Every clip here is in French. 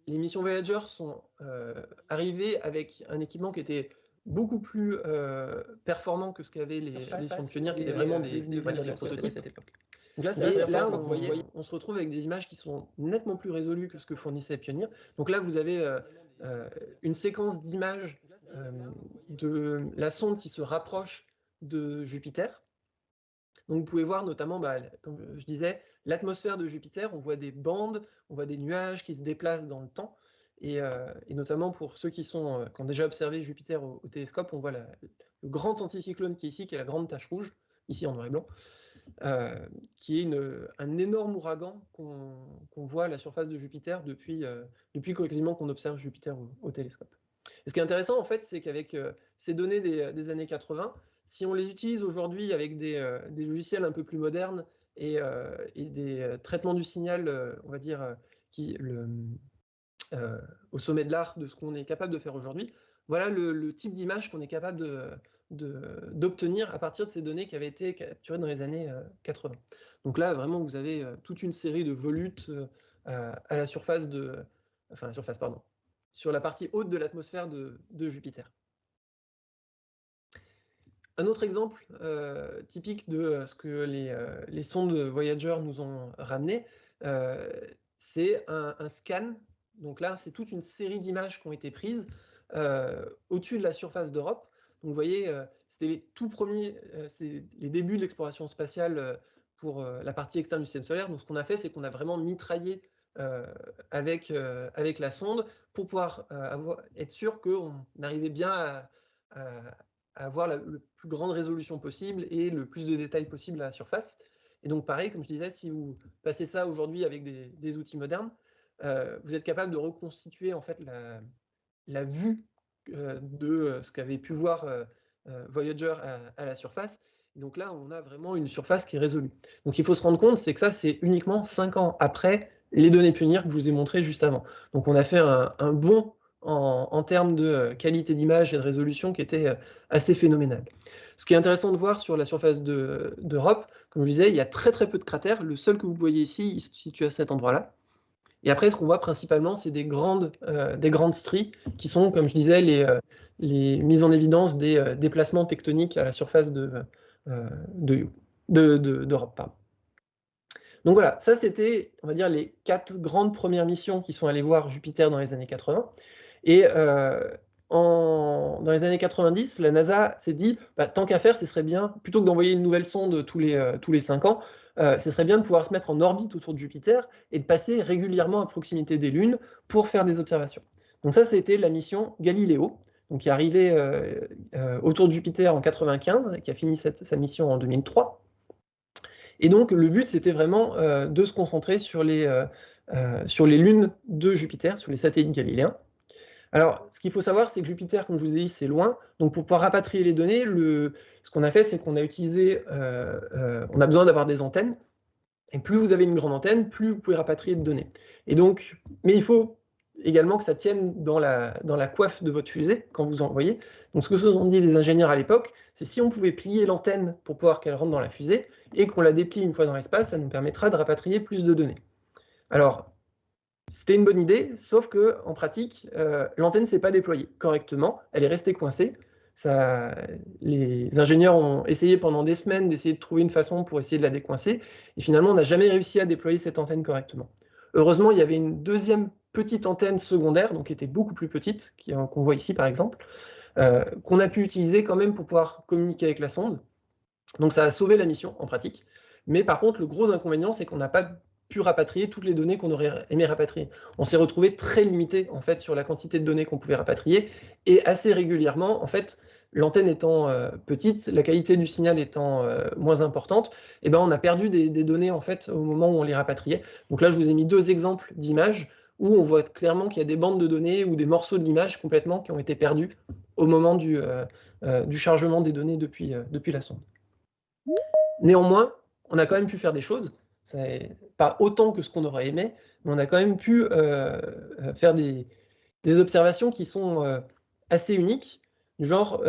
les missions Voyager sont arrivées avec un équipement qui était beaucoup plus performant que ce qu'avaient les sondes Pioneer, qui étaient vraiment des prototypes. Donc là, on se retrouve avec des images qui sont nettement plus résolues que ce que fournissait Pioneer. Donc là, vous avez une séquence d'images de la sonde qui se rapproche de Jupiter. Donc vous pouvez voir notamment, comme je disais, l'atmosphère de Jupiter. On voit des bandes, on voit des nuages qui se déplacent dans le temps. Et notamment pour ceux qui ont déjà observé Jupiter au télescope, on voit le grand anticyclone qui est ici, qui est la grande tache rouge, ici en noir et blanc, qui est un énorme ouragan qu'on voit à la surface de Jupiter depuis quasiment qu'on observe Jupiter au télescope. Et ce qui est intéressant, en fait, c'est qu'avec ces données des années 80, si on les utilise aujourd'hui avec des logiciels un peu plus modernes et des traitements du signal, on va dire, au sommet de l'art de ce qu'on est capable de faire aujourd'hui, voilà le type d'image qu'on est capable d'obtenir à partir de ces données qui avaient été capturées dans les années 80. Donc là, vraiment, vous avez toute une série de volutes à la surface sur la partie haute de l'atmosphère de Jupiter. Un autre exemple typique de ce que les sondes Voyager nous ont ramené, c'est un scan. Donc là, c'est toute une série d'images qui ont été prises au-dessus de la surface d'Europe. Donc vous voyez, c'était les tout premiers, c'est les débuts de l'exploration spatiale pour la partie externe du système solaire. Donc ce qu'on a fait, c'est qu'on a vraiment mitraillé avec la sonde pour pouvoir être sûr qu'on arrivait bien à avoir la plus grande résolution possible et le plus de détails possible à la surface. Et donc pareil, comme je disais, si vous passez ça aujourd'hui avec des outils modernes, vous êtes capable de reconstituer en fait la vue de ce qu'avait pu voir Voyager à la surface. Et donc là, on a vraiment une surface qui est résolue. Donc ce qu'il faut se rendre compte, c'est que ça, c'est uniquement 5 ans après les données Pioneer que je vous ai montrées juste avant. Donc on a fait un bond en termes de qualité d'image et de résolution qui était assez phénoménal. Ce qui est intéressant de voir sur la surface d'Europe, comme je disais, il y a très très peu de cratères. Le seul que vous voyez ici, il se situe à cet endroit-là. Et après, ce qu'on voit principalement, c'est des grandes stries qui sont, comme je disais, les mises en évidence des déplacements tectoniques à la surface d'Europe. Pardon. Donc voilà, ça c'était, on va dire, les 4 grandes premières missions qui sont allées voir Jupiter dans les années 80. Et dans les années 90, la NASA s'est dit, tant qu'à faire, ce serait bien, plutôt que d'envoyer une nouvelle sonde tous les 5 ans, ce serait bien de pouvoir se mettre en orbite autour de Jupiter et de passer régulièrement à proximité des lunes pour faire des observations. Donc ça, c'était la mission Galileo, donc qui est arrivée autour de Jupiter en 95, et qui a fini sa mission en 2003. Et donc le but, c'était vraiment de se concentrer sur les lunes de Jupiter, sur les satellites galiléens. Alors, ce qu'il faut savoir, c'est que Jupiter, comme je vous ai dit, c'est loin. Donc, pour pouvoir rapatrier les données, ce qu'on a fait, c'est qu'on a utilisé, on a besoin d'avoir des antennes. Et plus vous avez une grande antenne, plus vous pouvez rapatrier de données. Et donc, mais il faut également que ça tienne dans la coiffe de votre fusée quand vous envoyez. Donc, ce que se sont dit les ingénieurs à l'époque, c'est si on pouvait plier l'antenne pour pouvoir qu'elle rentre dans la fusée et qu'on la déplie une fois dans l'espace, ça nous permettra de rapatrier plus de données. Alors, c'était une bonne idée, sauf qu'en pratique, l'antenne ne s'est pas déployée correctement, elle est restée coincée. Les ingénieurs ont essayé pendant des semaines d'essayer de trouver une façon pour essayer de la décoincer, et finalement on n'a jamais réussi à déployer cette antenne correctement. Heureusement, il y avait une deuxième petite antenne secondaire, donc qui était beaucoup plus petite, qu'on voit ici par exemple, qu'on a pu utiliser quand même pour pouvoir communiquer avec la sonde. Donc ça a sauvé la mission en pratique, mais par contre le gros inconvénient, c'est qu'on n'a pas pu rapatrier toutes les données qu'on aurait aimé rapatrier. On s'est retrouvé très limité en fait sur la quantité de données qu'on pouvait rapatrier, et assez régulièrement, en fait, l'antenne étant petite, la qualité du signal étant moins importante, et on a perdu des données en fait au moment où on les rapatriait. Donc là, je vous ai mis 2 exemples d'images où on voit clairement qu'il y a des bandes de données ou des morceaux de l'image complètement qui ont été perdus au moment du chargement des données depuis la sonde. Néanmoins, on a quand même pu faire des choses. Pas autant que ce qu'on aurait aimé, mais on a quand même pu faire des observations qui sont assez uniques. Genre,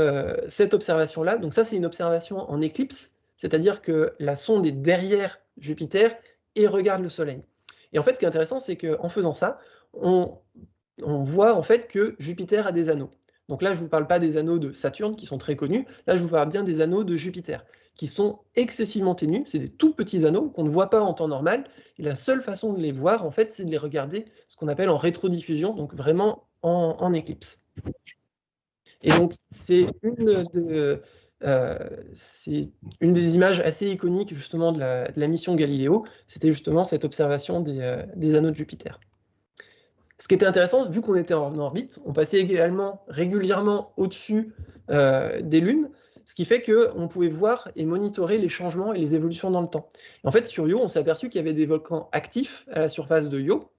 cette observation-là, donc ça c'est une observation en éclipse, c'est-à-dire que la sonde est derrière Jupiter et regarde le Soleil. Et en fait, ce qui est intéressant, c'est qu'en faisant ça, on voit en fait que Jupiter a des anneaux. Donc là, je ne vous parle pas des anneaux de Saturne, qui sont très connus, là je vous parle bien des anneaux de Jupiter, qui sont excessivement ténus, c'est des tout petits anneaux qu'on ne voit pas en temps normal, et la seule façon de les voir, en fait, c'est de les regarder, ce qu'on appelle en rétrodiffusion, donc vraiment en éclipse. Et donc, c'est une des images assez iconiques justement de la mission Galileo, c'était justement cette observation des anneaux de Jupiter. Ce qui était intéressant, vu qu'on était en orbite, on passait également régulièrement au-dessus des lunes, ce qui fait qu'on pouvait voir et monitorer les changements et les évolutions dans le temps. Et en fait, sur Io, on s'est aperçu qu'il y avait des volcans actifs à la surface de Io,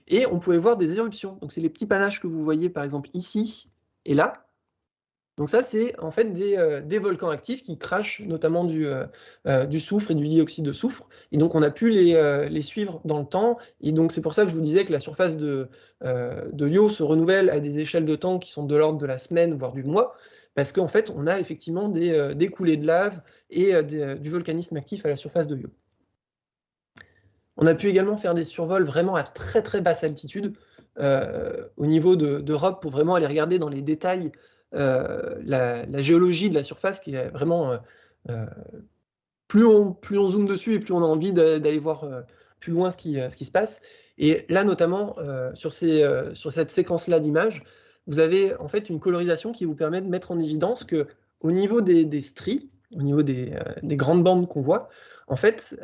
et on pouvait voir des éruptions. Donc c'est les petits panaches que vous voyez par exemple ici et là. Donc ça, c'est en fait des volcans actifs qui crachent notamment du soufre et du dioxyde de soufre. Et donc on a pu les suivre dans le temps. Et donc c'est pour ça que je vous disais que la surface de Io se renouvelle à des échelles de temps qui sont de l'ordre de la semaine, voire du mois, parce qu'en fait on a effectivement des coulées de lave et du volcanisme actif à la surface de Io. On a pu également faire des survols vraiment à très très basse altitude au niveau d'Europe pour vraiment aller regarder dans les détails la géologie de la surface qui est vraiment... plus on zoome dessus et plus on a envie d'aller voir plus loin ce qui se passe. Et là, notamment, sur cette séquence-là d'images, vous avez en fait une colorisation qui vous permet de mettre en évidence qu'au niveau des stries, au niveau des grandes bandes qu'on voit, en fait,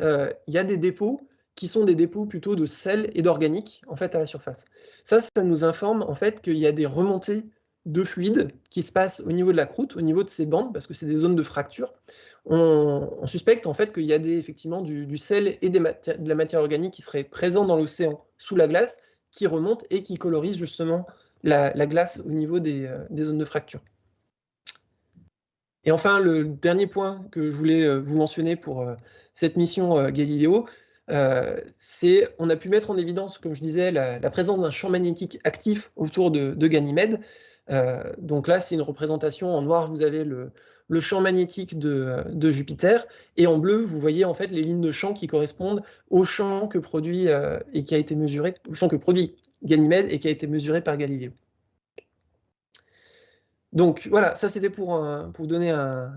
il y a des dépôts qui sont des dépôts plutôt de sel et d'organique en fait, à la surface. Ça nous informe en fait qu'il y a des remontées de fluide qui se passent au niveau de la croûte, au niveau de ces bandes, parce que c'est des zones de fracture. On suspecte en fait qu'il y a effectivement du sel et de la matière organique qui serait présent dans l'océan sous la glace, qui remonte et qui colorise justement la glace au niveau des zones de fracture. Et enfin, le dernier point que je voulais vous mentionner pour cette mission Galileo, c'est on a pu mettre en évidence, comme je disais, la présence d'un champ magnétique actif autour de Ganymède. Donc là, c'est une représentation en noir, vous avez le champ magnétique de Jupiter, et en bleu, vous voyez en fait les lignes de champ qui correspondent au champ que produit et qui a été mesuré, au champ que produit Ganymède et qui a été mesuré par Galilée. Donc voilà, ça c'était pour donner un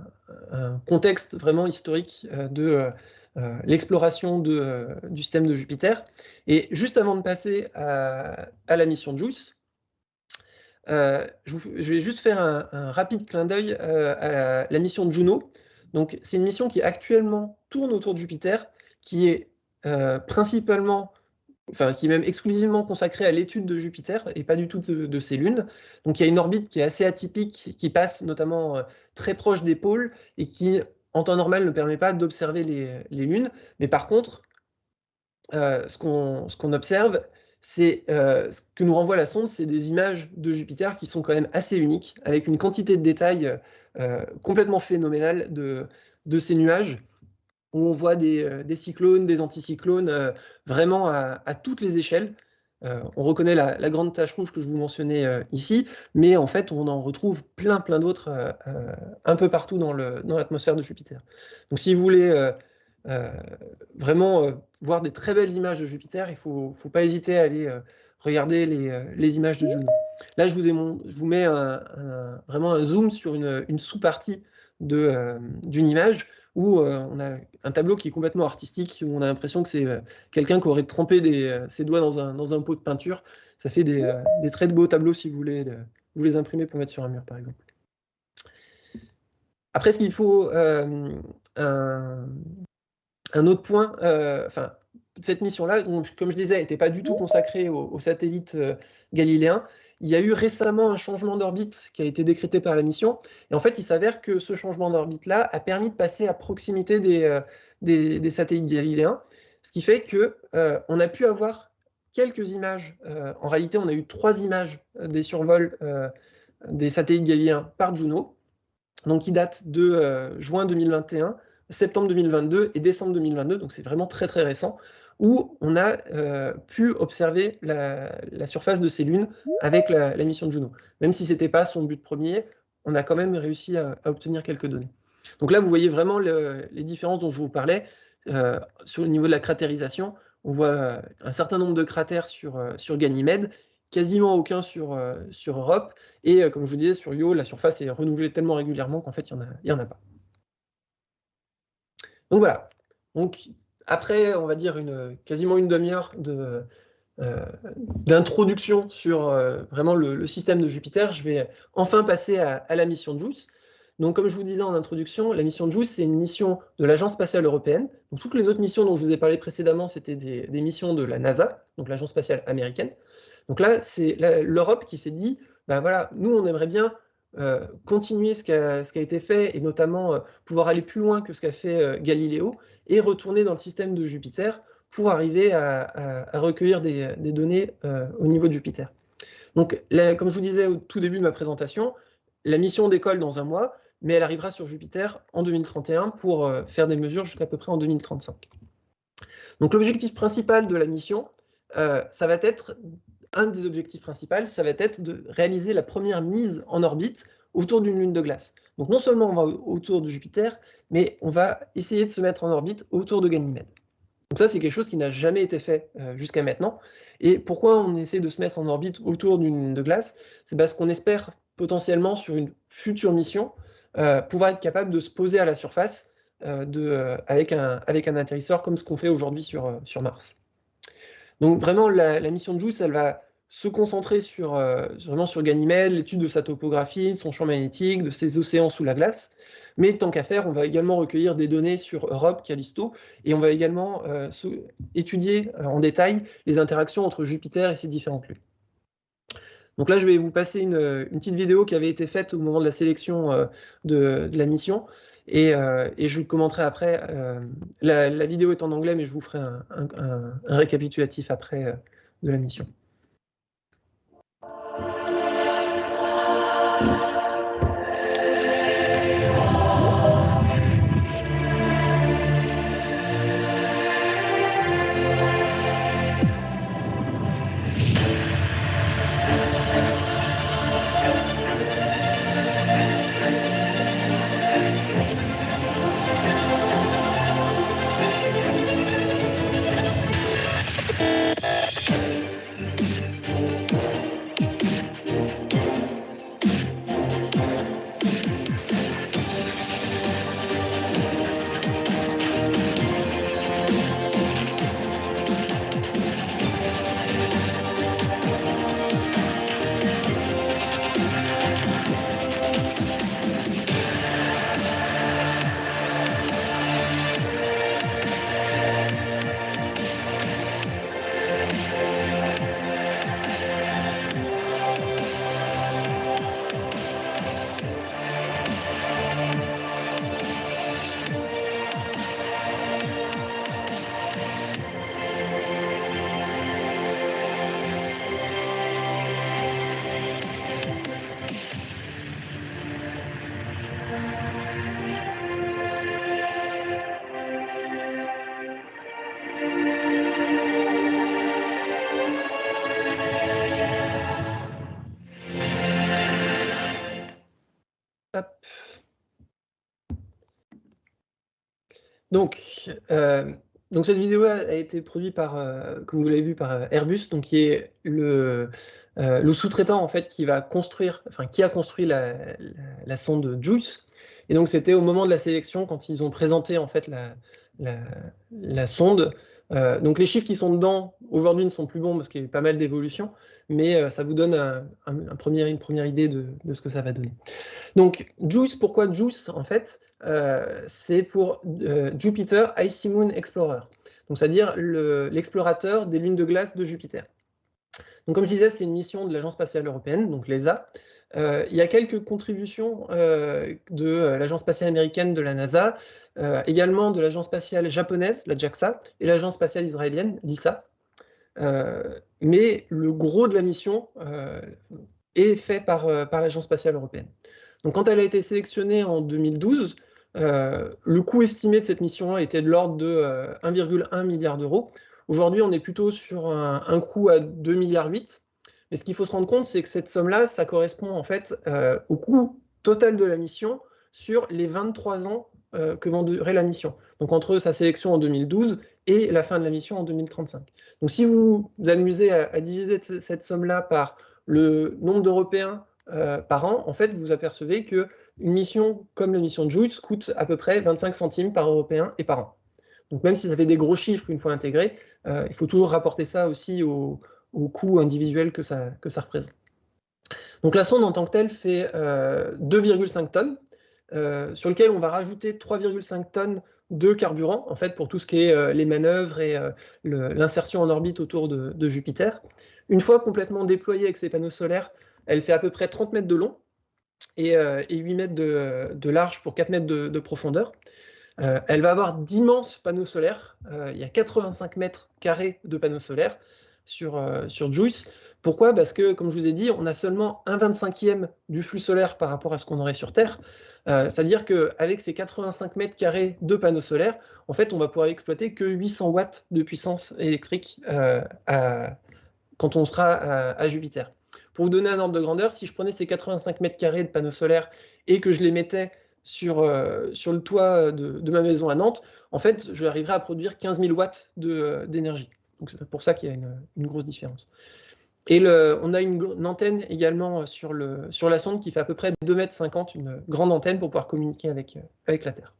contexte vraiment historique de l'exploration du système de Jupiter. Et juste avant de passer à la mission JUICE, je vais juste faire un rapide clin d'œil à la mission Juno. Donc, c'est une mission qui actuellement tourne autour de Jupiter, qui est principalement, enfin, qui est même exclusivement consacrée à l'étude de Jupiter et pas du tout de ses lunes. Donc, il y a une orbite qui est assez atypique, qui passe notamment très proche des pôles et qui, en temps normal, ne permet pas d'observer les lunes. Mais par contre, ce qu'on observe, c'est ce que nous renvoie la sonde, c'est des images de Jupiter qui sont quand même assez uniques, avec une quantité de détails complètement phénoménale de ces nuages, où on voit des cyclones, des anticyclones, vraiment à toutes les échelles. On reconnaît la grande tache rouge que je vous mentionnais ici, mais en fait, on en retrouve plein d'autres un peu partout dans l'atmosphère de Jupiter. Donc si vous voulez vraiment voir des très belles images de Jupiter, il ne faut pas hésiter à aller regarder les images de Juno. Là, je vous mets vraiment un zoom sur une sous-partie d'une image où on a un tableau qui est complètement artistique, où on a l'impression que c'est quelqu'un qui aurait trempé ses doigts dans un pot de peinture. Ça fait des très beaux tableaux si vous voulez vous les imprimer pour mettre sur un mur, par exemple. Après, ce qu'il faut un autre point, cette mission-là, comme je disais, n'était pas du tout consacrée aux satellites galiléens. Il y a eu récemment un changement d'orbite qui a été décrété par la mission. Et en fait, il s'avère que ce changement d'orbite-là a permis de passer à proximité des satellites galiléens, ce qui fait qu'on a pu avoir quelques images. En réalité, on a eu 3 images des survols des satellites galiléens par Juno, donc qui datent de juin 2021, septembre 2022 et décembre 2022, donc c'est vraiment très récent, où on a pu observer la surface de ces lunes avec la mission de Juno. Même si ce n'était pas son but premier, on a quand même réussi à obtenir quelques données. Donc là, vous voyez vraiment les différences dont je vous parlais sur le niveau de la cratérisation, on voit un certain nombre de cratères sur Ganymède, quasiment aucun sur Europe, et comme je vous disais, sur Io, la surface est renouvelée tellement régulièrement qu'en fait, il n'y en a pas. Donc voilà. Donc, après, on va dire quasiment une demi-heure d'introduction sur vraiment le système de Jupiter, je vais enfin passer à la mission JUICE. Donc, comme je vous disais en introduction, la mission JUICE, c'est une mission de l'Agence spatiale européenne. Donc, toutes les autres missions dont je vous ai parlé précédemment, c'était des missions de la NASA, donc l'Agence spatiale américaine. Donc là, c'est l'Europe qui s'est dit, ben voilà, nous, on aimerait bien continuer ce qui a été fait, et notamment pouvoir aller plus loin que ce qu'a fait Galiléo, et retourner dans le système de Jupiter pour arriver à recueillir des données au niveau de Jupiter. Donc, comme je vous disais au tout début de ma présentation, la mission décolle dans 1 mois, mais elle arrivera sur Jupiter en 2031 pour faire des mesures jusqu'à peu près en 2035. Donc l'objectif principal de la mission, ça va être, un des objectifs principaux, ça va être de réaliser la première mise en orbite autour d'une lune de glace. Donc non seulement on va autour de Jupiter, mais on va essayer de se mettre en orbite autour de Ganymède. Donc ça, c'est quelque chose qui n'a jamais été fait jusqu'à maintenant. Et pourquoi on essaie de se mettre en orbite autour d'une lune de glace? C'est parce qu'on espère potentiellement, sur une future mission, pouvoir être capable de se poser à la surface avec un atterrisseur comme ce qu'on fait aujourd'hui sur Mars. Donc vraiment, la mission de JUICE, elle va se concentrer vraiment sur Ganymède, l'étude de sa topographie, de son champ magnétique, de ses océans sous la glace. Mais tant qu'à faire, on va également recueillir des données sur Europe, Callisto, et on va également étudier en détail les interactions entre Jupiter et ses différentes lunes. Donc là, je vais vous passer une petite vidéo qui avait été faite au moment de la sélection de la mission, et je commenterai après. La vidéo est en anglais, mais je vous ferai un récapitulatif après de la mission. Hop. Donc cette vidéo a été produite par, comme vous l'avez vu, par Airbus, donc qui est le sous-traitant en fait qui a construit la sonde JUICE. Et donc c'était au moment de la sélection, quand ils ont présenté en fait la sonde. Donc les chiffres qui sont dedans aujourd'hui ne sont plus bons parce qu'il y a eu pas mal d'évolutions, mais ça vous donne une première idée de ce que ça va donner. Donc JUICE, pourquoi JUICE en fait? C'est pour Jupiter Icy Moon Explorer, donc c'est-à-dire l'explorateur des lunes de glace de Jupiter. Donc comme je disais, c'est une mission de l'Agence spatiale européenne, donc l'ESA. Il y a quelques contributions de l'Agence spatiale américaine, de la NASA, également de l'Agence spatiale japonaise, la JAXA, et l'Agence spatiale israélienne, l'ISA. Mais le gros de la mission est fait par l'Agence spatiale européenne. Donc quand elle a été sélectionnée en 2012, le coût estimé de cette mission était de l'ordre de 1,1 milliard d'euros. Aujourd'hui, on est plutôt sur un coût à 2,8 milliards. Mais ce qu'il faut se rendre compte, c'est que cette somme-là, ça correspond en fait au coût total de la mission sur les 23 ans que vont durer la mission. Donc entre sa sélection en 2012 et la fin de la mission en 2035. Donc si vous vous amusez à diviser cette somme-là par le nombre d'Européens par an, en fait, vous vous apercevez qu'une mission comme la mission de JUICE coûte à peu près 25 centimes par Européen et par an. Donc même si ça fait des gros chiffres une fois intégrés, il faut toujours rapporter ça aussi au coût individuel que ça représente. Donc la sonde en tant que telle fait 2,5 tonnes, sur lequel on va rajouter 3,5 tonnes de carburant, en fait, pour tout ce qui est les manœuvres et l'insertion en orbite autour de Jupiter. Une fois complètement déployée avec ses panneaux solaires, elle fait à peu près 30 mètres de long et 8 mètres de large pour 4 mètres de profondeur. Elle va avoir d'immenses panneaux solaires. Il y a 85 mètres carrés de panneaux solaires sur JUICE. Pourquoi? Parce que, comme je vous ai dit, on a seulement 1/25e du flux solaire par rapport à ce qu'on aurait sur Terre. C'est-à-dire qu'avec ces 85 mètres carrés de panneaux solaires, en fait, on va pouvoir exploiter que 800 watts de puissance électrique quand on sera à Jupiter. Pour vous donner un ordre de grandeur, si je prenais ces 85 mètres carrés de panneaux solaires et que je les mettais sur le toit de ma maison à Nantes, en fait, je arriverais à produire 15 000 watts d'énergie. Donc c'est pour ça qu'il y a une grosse différence. Et on a une antenne également sur la sonde qui fait à peu près 2,50 m, une grande antenne pour pouvoir communiquer avec la Terre.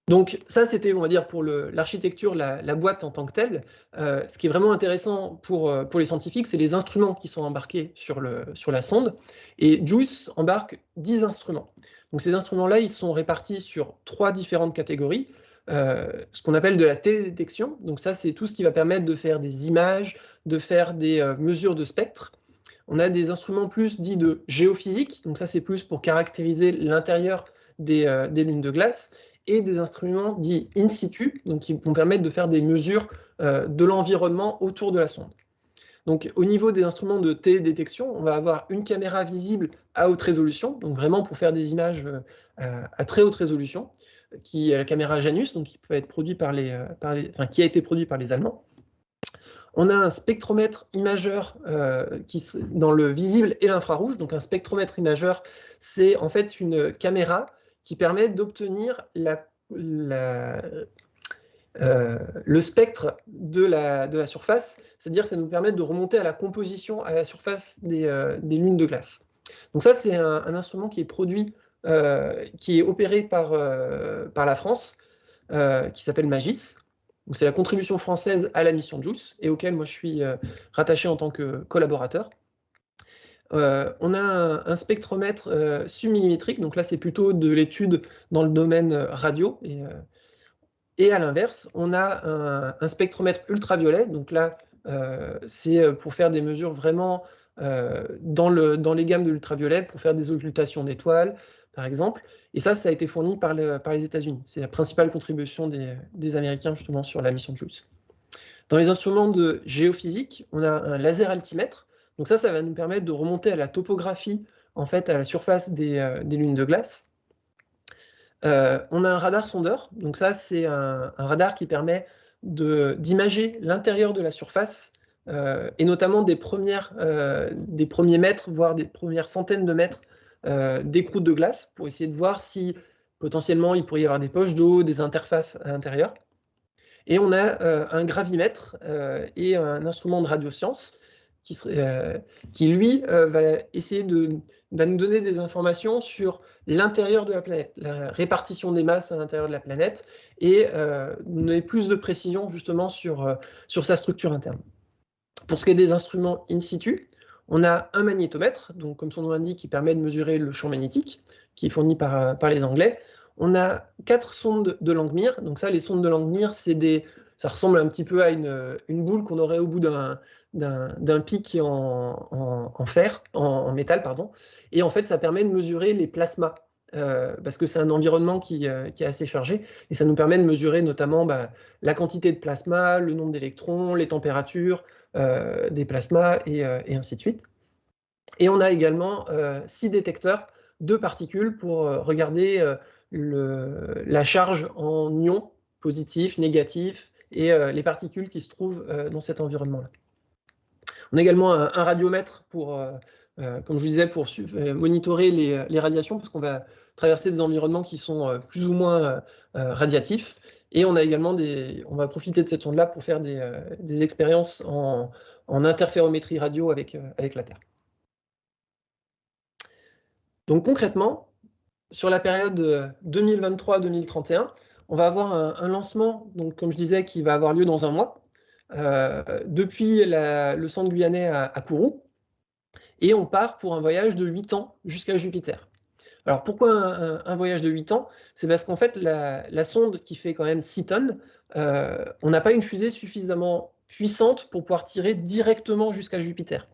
Donc ça, c'était, on va dire, pour l'architecture, la boîte en tant que telle. Ce qui est vraiment intéressant pour les scientifiques, c'est les instruments qui sont embarqués sur la sonde. Et JUICE embarque 10 instruments. Donc ces instruments-là, ils sont répartis sur 3 différentes catégories. Ce qu'on appelle de la télédétection. Donc ça, c'est tout ce qui va permettre de faire des images, de faire des mesures de spectre. On a des instruments plus dits de géophysique. Donc ça, c'est plus pour caractériser l'intérieur des lunes de glace. Et des instruments dits in situ, donc qui vont permettre de faire des mesures de l'environnement autour de la sonde. Donc au niveau des instruments de télédétection, on va avoir une caméra visible à haute résolution, donc vraiment pour faire des images à très haute résolution, qui est la caméra Janus, donc qui peut être produit qui a été produit par les Allemands. On a un spectromètre imageur dans le visible et l'infrarouge. Donc un spectromètre imageur, c'est en fait une caméra qui permet d'obtenir le spectre de la surface, c'est-à-dire ça nous permet de remonter à la composition à la surface des lunes de glace. Donc ça, c'est un instrument qui est produit, qui est opéré par la France, qui s'appelle MAGIS. C'est la contribution française à la mission JUICE, et auquel moi je suis rattaché en tant que collaborateur. On a un spectromètre submillimétrique, donc là c'est plutôt de l'étude dans le domaine radio, et à l'inverse, on a un spectromètre ultraviolet, donc là c'est pour faire des mesures vraiment dans les gammes de l'ultraviolet, pour faire des occultations d'étoiles, par exemple, et ça a été fourni par les États-Unis. C'est la principale contribution des Américains justement sur la mission JUICE. Dans les instruments de géophysique, on a un laser altimètre. Donc ça va nous permettre de remonter à la topographie, en fait, à la surface des lunes de glace. On a un radar sondeur. Donc ça, c'est un radar qui permet d'imager l'intérieur de la surface, et notamment des premiers mètres, voire des premières centaines de mètres des croûtes de glace, pour essayer de voir si potentiellement il pourrait y avoir des poches d'eau, des interfaces à l'intérieur. Et on a un gravimètre et un instrument de radioscience qui lui, va nous donner des informations sur l'intérieur de la planète, la répartition des masses à l'intérieur de la planète, et nous donner plus de précision justement sur sa structure interne. Pour ce qui est des instruments in situ, on a un magnétomètre, donc comme son nom l'indique, qui permet de mesurer le champ magnétique, qui est fourni par les Anglais. On a 4 sondes de Langmuir. Donc ça, les sondes de Langmuir, ça ressemble un petit peu à une boule qu'on aurait au bout d'un pic en fer, en métal, pardon. Et en fait, ça permet de mesurer les plasmas, parce que c'est un environnement qui est assez chargé, et ça nous permet de mesurer notamment la quantité de plasma, le nombre d'électrons, les températures des plasmas, et ainsi de suite. Et on a également 6 détecteurs de particules pour regarder la charge en ions, positifs, négatifs, et les particules qui se trouvent dans cet environnement-là. On a également un radiomètre pour, comme je vous disais, pour monitorer les radiations, parce qu'on va traverser des environnements qui sont plus ou moins radiatifs. Et on a également on va profiter de cette onde-là pour faire des expériences en interférométrie radio avec la Terre. Donc concrètement, sur la période 2023-2031, on va avoir un lancement, donc, comme je disais, qui va avoir lieu dans un mois, depuis le centre guyanais à Kourou, et on part pour un voyage de 8 ans jusqu'à Jupiter. Alors pourquoi un voyage de 8 ans? C'est parce qu'en fait, la sonde qui fait quand même 6 tonnes, on n'a pas une fusée suffisamment puissante pour pouvoir tirer directement jusqu'à Jupiter.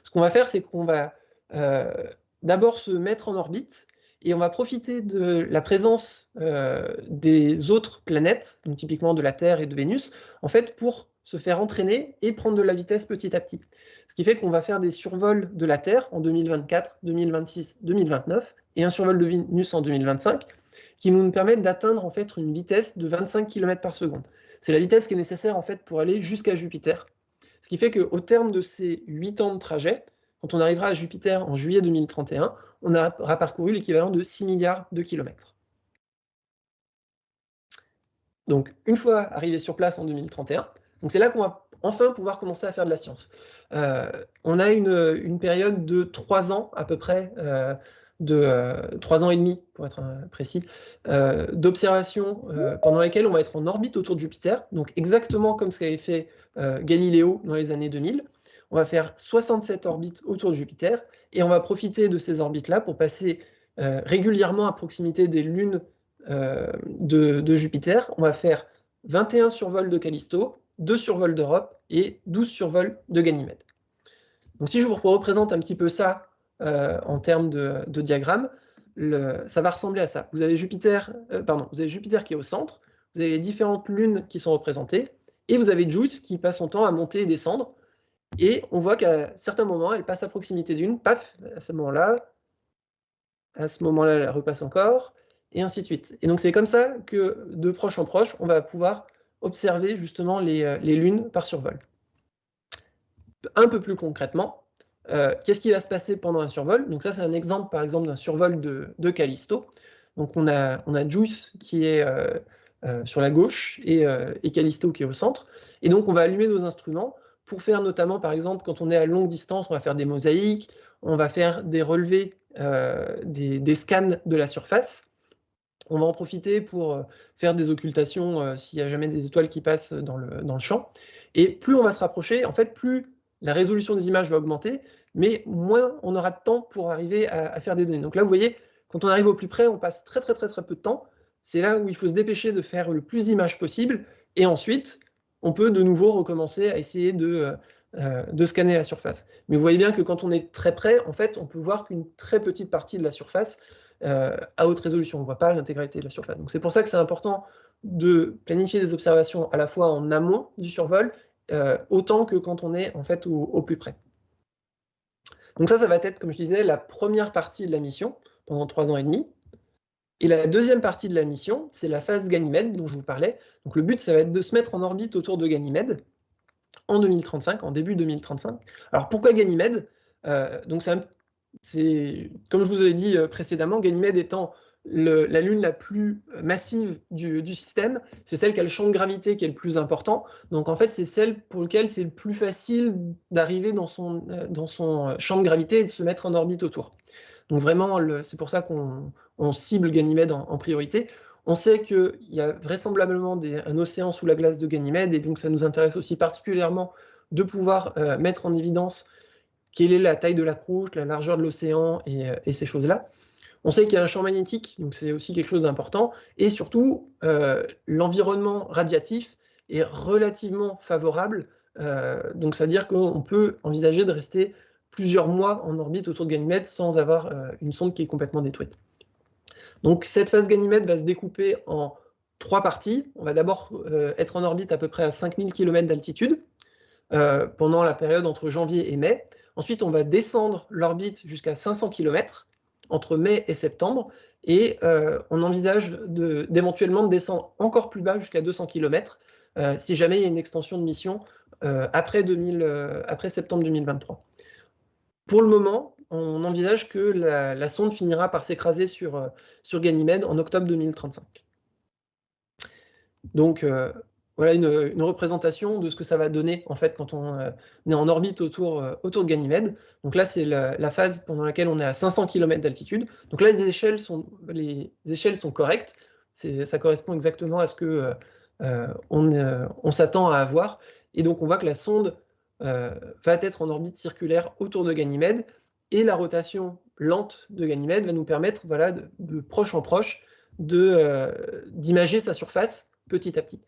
Ce qu'on va faire, c'est qu'on va d'abord se mettre en orbite, et on va profiter de la présence des autres planètes, donc typiquement de la Terre et de Vénus, en fait, pour se faire entraîner et prendre de la vitesse petit à petit. Ce qui fait qu'on va faire des survols de la Terre en 2024, 2026, 2029, et un survol de Vénus en 2025, qui nous permettent d'atteindre en fait une vitesse de 25 km par seconde. C'est la vitesse qui est nécessaire en fait pour aller jusqu'à Jupiter. Ce qui fait qu'au terme de ces 8 ans de trajet, quand on arrivera à Jupiter en juillet 2031, on aura parcouru l'équivalent de 6 milliards de kilomètres. Donc, une fois arrivé sur place en 2031, c'est là qu'on va enfin pouvoir commencer à faire de la science. On a une période de 3 ans à peu près, de 3 ans et demi pour être précis, d'observation pendant lesquelles on va être en orbite autour de Jupiter, donc exactement comme ce qu'avait fait Galiléo dans les années 2000. On va faire 67 orbites autour de Jupiter, et on va profiter de ces orbites-là pour passer régulièrement à proximité des lunes de Jupiter. On va faire 21 survols de Callisto, 2 survols d'Europe et 12 survols de Ganymède. Donc si je vous représente un petit peu ça en termes de diagramme, ça va ressembler à ça. Vous avez Jupiter qui est au centre, vous avez les différentes lunes qui sont représentées, et vous avez JUICE qui passe son temps à monter et descendre, et on voit qu'à certains moments, elle passe à proximité d'une, paf, à ce moment-là, elle repasse encore, et ainsi de suite. Et donc c'est comme ça que, de proche en proche, on va pouvoir observer justement les lunes par survol. Un peu plus concrètement, qu'est-ce qui va se passer pendant un survol? Donc ça, c'est un exemple, par exemple, d'un survol de Callisto. Donc on a JUICE qui est sur la gauche, et Callisto qui est au centre. Et donc on va allumer nos instruments pour faire notamment, par exemple, quand on est à longue distance, on va faire des mosaïques, on va faire des relevés, des scans de la surface. On va en profiter pour faire des occultations s'il y a jamais des étoiles qui passent dans le champ. Et plus on va se rapprocher, en fait, plus la résolution des images va augmenter, mais moins on aura de temps pour arriver à faire des données. Donc là, vous voyez, quand on arrive au plus près, on passe très peu de temps. C'est là où il faut se dépêcher de faire le plus d'images possible, et ensuite, on peut de nouveau recommencer à essayer de scanner la surface. Mais vous voyez bien que quand on est très près, en fait, on peut voir qu'une très petite partie de la surface à haute résolution. On ne voit pas l'intégralité de la surface. Donc c'est pour ça que c'est important de planifier des observations à la fois en amont du survol, autant que quand on est en fait au plus près. Donc ça va être, comme je disais, la première partie de la mission, pendant 3 ans et demi. Et la deuxième partie de la mission, c'est la phase Ganymède dont je vous parlais. Donc le but, ça va être de se mettre en orbite autour de Ganymède en 2035, en début 2035. Alors pourquoi Ganymède? Donc comme je vous avais dit précédemment, Ganymède étant la lune la plus massive du système, c'est celle qui a le champ de gravité qui est le plus important. Donc en fait, c'est celle pour laquelle c'est le plus facile d'arriver dans son champ de gravité et de se mettre en orbite autour. Donc vraiment, c'est pour ça qu'on cible Ganymède en priorité. On sait qu'il y a vraisemblablement un océan sous la glace de Ganymède, et donc ça nous intéresse aussi particulièrement de pouvoir mettre en évidence quelle est la taille de la croûte, la largeur de l'océan et ces choses-là. On sait qu'il y a un champ magnétique, donc c'est aussi quelque chose d'important, et surtout, l'environnement radiatif est relativement favorable, donc c'est-à-dire qu'on peut envisager de rester plusieurs mois en orbite autour de Ganymède sans avoir une sonde qui est complètement détruite. Donc cette phase Ganymède va se découper en 3 parties. On va d'abord être en orbite à peu près à 5000 km d'altitude pendant la période entre janvier et mai. Ensuite, on va descendre l'orbite jusqu'à 500 km entre mai et septembre, et on envisage d'éventuellement descendre encore plus bas jusqu'à 200 km si jamais il y a une extension de mission après septembre 2023. Pour le moment, on envisage que la sonde finira par s'écraser sur Ganymède en octobre 2035. Donc voilà une représentation de ce que ça va donner en fait quand on est en orbite autour de Ganymède. Donc là, c'est la phase pendant laquelle on est à 500 km d'altitude. Donc là, les échelles sont correctes. Ça correspond exactement à ce que on s'attend à avoir. Et donc on voit que la sonde va être en orbite circulaire autour de Ganymède, et la rotation lente de Ganymède va nous permettre, voilà, de proche en proche d'imager sa surface petit à petit.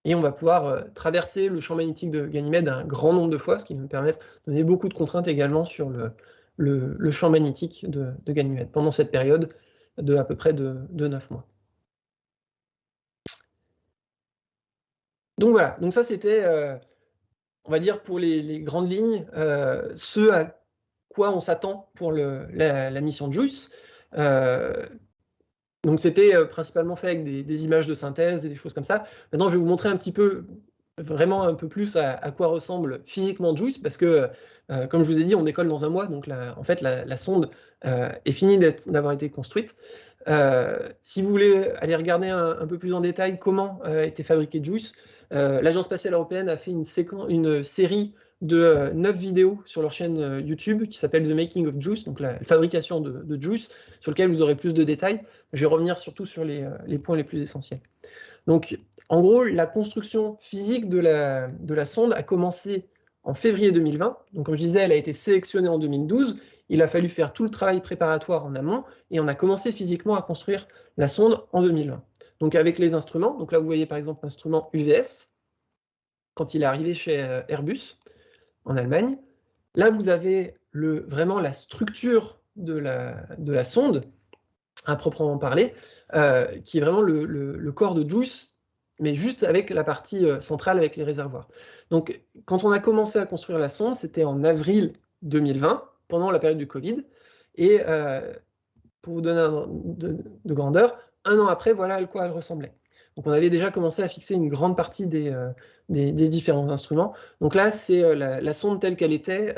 Et on va pouvoir traverser le champ magnétique de Ganymède un grand nombre de fois, ce qui nous permet de donner beaucoup de contraintes également sur le champ magnétique de Ganymède, pendant cette période de à peu près de 9 mois. Donc voilà, donc ça c'était, on va dire pour les grandes lignes, ce à quoi on s'attend pour la mission JUICE. Donc c'était principalement fait avec des images de synthèse et des choses comme ça. Maintenant, je vais vous montrer un petit peu, vraiment un peu plus à quoi ressemble physiquement JUICE, parce que, comme je vous ai dit, on décolle dans un mois, donc en fait, la sonde est finie d'avoir été construite. Si vous voulez aller regarder un peu plus en détail comment a été fabriqué JUICE, l'Agence spatiale européenne a fait une série de 9 vidéos sur leur chaîne YouTube qui s'appelle The Making of JUICE, donc la fabrication de JUICE, sur lequel vous aurez plus de détails. Je vais revenir surtout sur les points les plus essentiels. Donc, en gros, la construction physique de la sonde a commencé en février 2020. Donc, comme je disais, elle a été sélectionnée en 2012. Il a fallu faire tout le travail préparatoire en amont, et on a commencé physiquement à construire la sonde en 2020. Donc, avec les instruments, donc là, vous voyez par exemple l'instrument UVS, quand il est arrivé chez Airbus, en Allemagne. Là, vous avez vraiment la structure de la sonde, à proprement parler, qui est vraiment le corps de JUICE, mais juste avec la partie centrale avec les réservoirs. Donc, quand on a commencé à construire la sonde, c'était en avril 2020, pendant la période du Covid, et pour vous donner de grandeur, un an après, voilà à quoi elle ressemblait. Donc on avait déjà commencé à fixer une grande partie des différents instruments. Donc là, c'est la sonde telle qu'elle était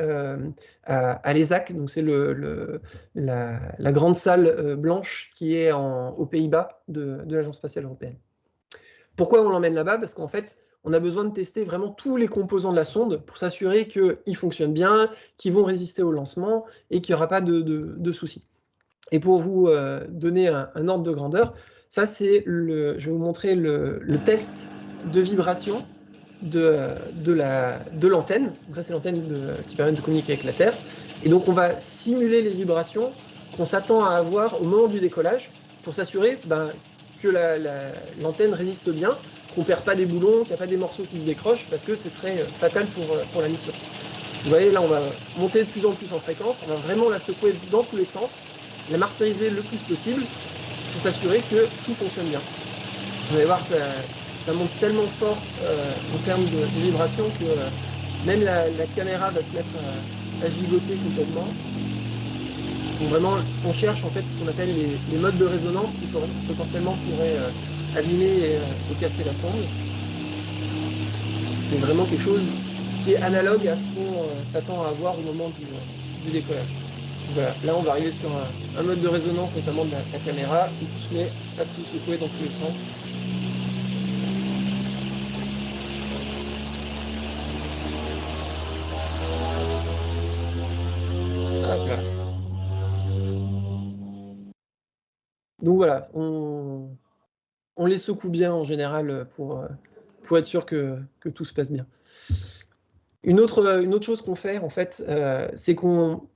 à l'ESAC, donc c'est la grande salle blanche qui est aux Pays-Bas de l'Agence spatiale européenne. Pourquoi on l'emmène là-bas? Parce qu'en fait, on a besoin de tester vraiment tous les composants de la sonde pour s'assurer qu'ils fonctionnent bien, qu'ils vont résister au lancement et qu'il n'y aura pas de soucis. Et pour vous donner un ordre de grandeur, ça c'est je vais vous montrer le test de vibration de l'antenne. Ça c'est l'antenne qui permet de communiquer avec la Terre. Et donc on va simuler les vibrations qu'on s'attend à avoir au moment du décollage pour s'assurer que l'antenne résiste bien, qu'on ne perd pas des boulons, qu'il n'y a pas des morceaux qui se décrochent, parce que ce serait fatal pour la mission. Vous voyez, là on va monter de plus en plus en fréquence, on va vraiment la secouer dans tous les sens, la martyriser le plus possible pour s'assurer que tout fonctionne bien. Vous allez voir, ça monte tellement fort en termes de vibration que même la caméra va se mettre à gigoter complètement. Donc vraiment, on cherche en fait ce qu'on appelle les modes de résonance qui potentiellement pourraient abîmer et casser la sonde. C'est vraiment quelque chose qui est analogue à ce qu'on s'attend à avoir au moment du décollage. Voilà, là on va arriver sur un mode de résonance, notamment de la caméra, où tout se met à se secouer dans tous les sens. Hop là. Donc voilà, on les secoue bien en général pour être sûr que tout se passe bien. Une autre chose qu'on fait en fait, c'est qu'on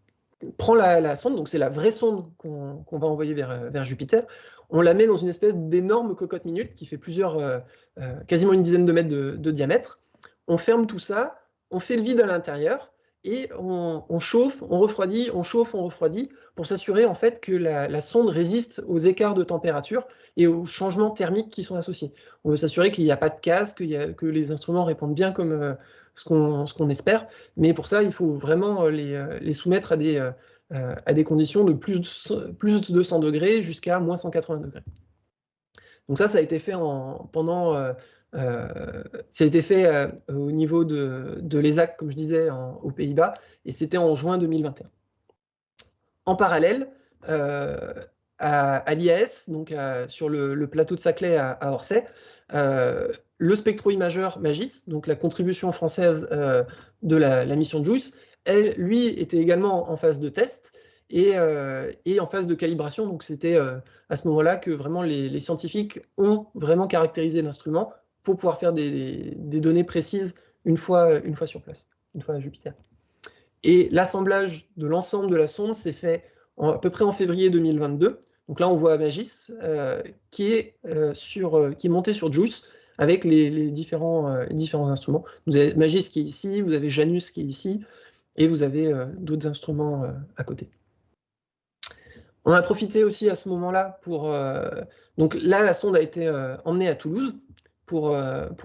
prend la sonde, donc c'est la vraie sonde qu'on va envoyer vers Jupiter, on la met dans une espèce d'énorme cocotte minute qui fait quasiment une dizaine de mètres de diamètre. On ferme tout ça, on fait le vide à l'intérieur, et on chauffe, on refroidit, on chauffe, on refroidit, pour s'assurer en fait que la sonde résiste aux écarts de température et aux changements thermiques qui sont associés. On veut s'assurer qu'il n'y a pas de casse, que les instruments répondent bien comme ce qu'on espère, mais pour ça, il faut vraiment les soumettre à des conditions de plus de 200 degrés jusqu'à moins 180 degrés. Donc ça a été fait au niveau de l'ESAC, comme je disais, aux Pays-Bas, et c'était en juin 2021. en parallèle, à l'IAS, donc sur le plateau de Saclay à Orsay, le spectro-imageur Magis, donc la contribution française de la mission JUICE, lui était également en phase de test et en phase de calibration. Donc c'était à ce moment-là que vraiment les scientifiques ont vraiment caractérisé l'instrument pour pouvoir faire des données précises une fois sur place, une fois à Jupiter. Et l'assemblage de l'ensemble de la sonde s'est fait à peu près en février 2022. Donc là, on voit Magis qui est monté sur JUICE avec les différents instruments. Vous avez Magis qui est ici, vous avez Janus qui est ici, et vous avez d'autres instruments à côté. On a profité aussi à ce moment-là pour... donc là, la sonde a été emmenée à Toulouse pour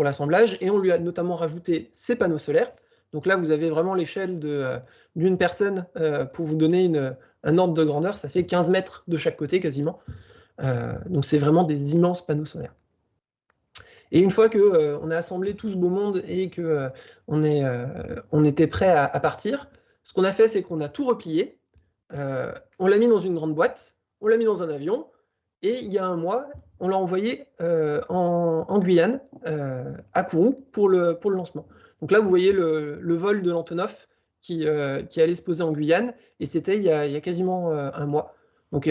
l'assemblage, et on lui a notamment rajouté ses panneaux solaires. Donc là, vous avez vraiment l'échelle d'une personne pour vous donner un ordre de grandeur. Ça fait 15 mètres de chaque côté, quasiment. Donc c'est vraiment des immenses panneaux solaires. Et une fois qu'on a assemblé tout ce beau monde et qu'on était prêt à partir, ce qu'on a fait, c'est qu'on a tout replié. On l'a mis dans une grande boîte, on l'a mis dans un avion, et il y a un mois, on l'a envoyé en Guyane, à Kourou, pour le lancement. Donc là, vous voyez le vol de l'Antonov qui allait se poser en Guyane, et c'était il y a quasiment un mois. Donc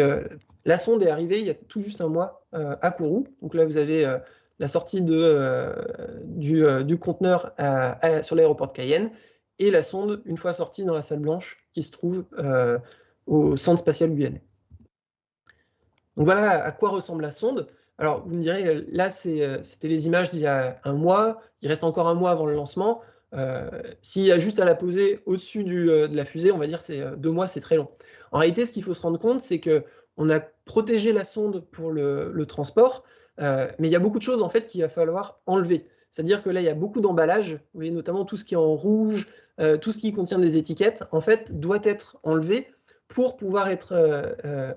la sonde est arrivée il y a tout juste un mois à Kourou. Donc là, vous avez la sortie du conteneur sur l'aéroport de Cayenne, et la sonde, une fois sortie dans la salle blanche, qui se trouve au centre spatial guyanais. Donc voilà à quoi ressemble la sonde. Alors vous me direz, là c'était les images d'il y a un mois, il reste encore un mois avant le lancement. S'il y a juste à la poser au-dessus de la fusée, on va dire c'est 2 mois, c'est très long. En réalité, ce qu'il faut se rendre compte, c'est qu'on a protégé la sonde pour le transport, mais il y a beaucoup de choses en fait qu'il va falloir enlever. C'est-à-dire que là, il y a beaucoup d'emballages, vous voyez, notamment tout ce qui est en rouge, tout ce qui contient des étiquettes, en fait, doit être enlevé pour pouvoir être,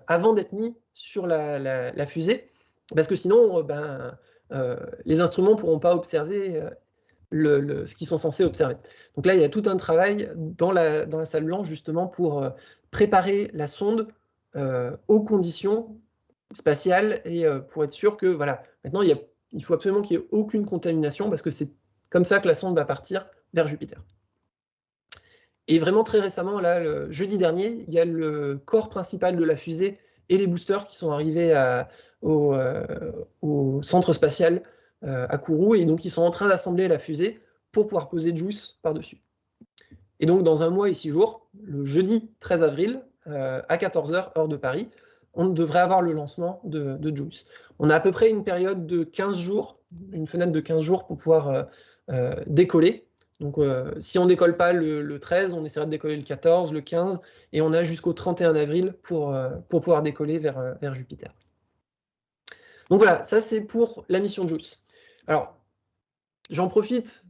avant d'être mis sur la fusée, parce que sinon, les instruments ne pourront pas observer ce qu'ils sont censés observer. Donc là, il y a tout un travail dans la salle blanche, justement, pour préparer la sonde aux conditions spatiales et pour être sûr que, voilà, maintenant, il faut absolument qu'il n'y ait aucune contamination, parce que c'est comme ça que la sonde va partir vers Jupiter. Et vraiment très récemment, là, le jeudi dernier, il y a le corps principal de la fusée et les boosters qui sont arrivés au centre spatial à Kourou, et donc ils sont en train d'assembler la fusée pour pouvoir poser JUICE par-dessus. Et donc dans un mois et 6 jours, le jeudi 13 avril, à 14 h, heure de Paris, on devrait avoir le lancement de JUICE. On a à peu près une période de 15 jours, une fenêtre de 15 jours pour pouvoir décoller. Donc si on ne décolle pas le 13, on essaiera de décoller le 14, le 15, et on a jusqu'au 31 avril pour pouvoir décoller vers Jupiter. Donc voilà, ça c'est pour la mission JUICE. Alors, j'en profite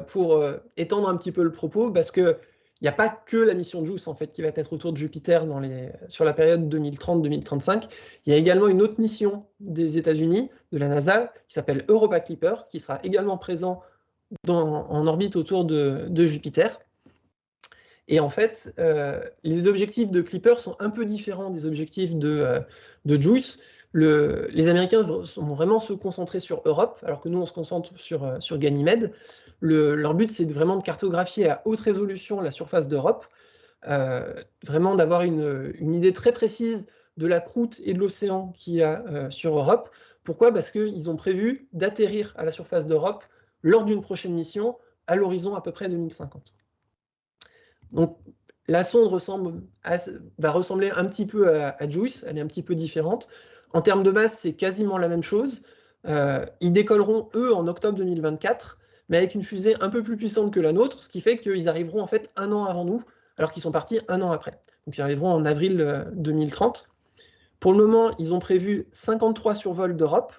pour étendre un petit peu le propos, parce qu'il n'y a pas que la mission JUICE en fait, qui va être autour de Jupiter sur la période 2030-2035. Il y a également une autre mission des États-Unis, de la NASA, qui s'appelle Europa Clipper, qui sera également présent en orbite autour de Jupiter. Et en fait, les objectifs de Clipper sont un peu différents des objectifs de JUICE. Les Américains vont vraiment se concentrer sur Europe, alors que nous, on se concentre sur Ganymède. Leur but, c'est vraiment de cartographier à haute résolution la surface d'Europe, vraiment d'avoir une idée très précise de la croûte et de l'océan qu'il y a sur Europe. Pourquoi? Parce qu'ils ont prévu d'atterrir à la surface d'Europe lors d'une prochaine mission, à l'horizon à peu près 2050. Donc la sonde va ressembler un petit peu à JUICE, elle est un petit peu différente. En termes de masse, c'est quasiment la même chose. Ils décolleront, eux, en octobre 2024, mais avec une fusée un peu plus puissante que la nôtre, ce qui fait qu'ils arriveront en fait 1 an avant nous, alors qu'ils sont partis 1 an après. Donc ils arriveront en avril 2030. Pour le moment, ils ont prévu 53 survols d'Europe,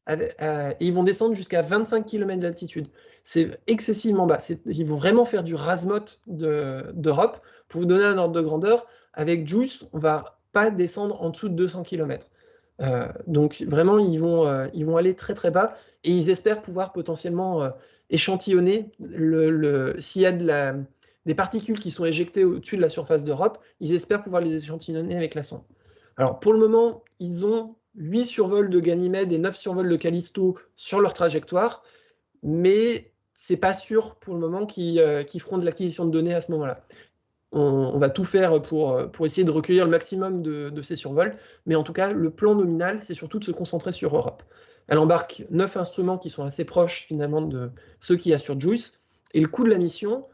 et ils vont descendre jusqu'à 25 km d'altitude. C'est excessivement bas. Ils vont vraiment faire du rasmot d'Europe. Pour vous donner un ordre de grandeur, avec JUICE, on ne va pas descendre en dessous de 200 km. Donc vraiment, ils vont aller très très bas, et ils espèrent pouvoir potentiellement échantillonner s'il y a des particules qui sont éjectées au-dessus de la surface d'Europe, ils espèrent pouvoir les échantillonner avec la sonde. Alors pour le moment, ils ont 8 survols de Ganymède et 9 survols de Callisto sur leur trajectoire, mais c'est pas sûr pour le moment qu'ils feront de l'acquisition de données à ce moment-là. On va tout faire pour essayer de recueillir le maximum de ces survols, mais en tout cas, le plan nominal, c'est surtout de se concentrer sur Europe. Elle embarque 9 instruments qui sont assez proches finalement de ceux qu'il y a sur JUICE, et le coût de la mission,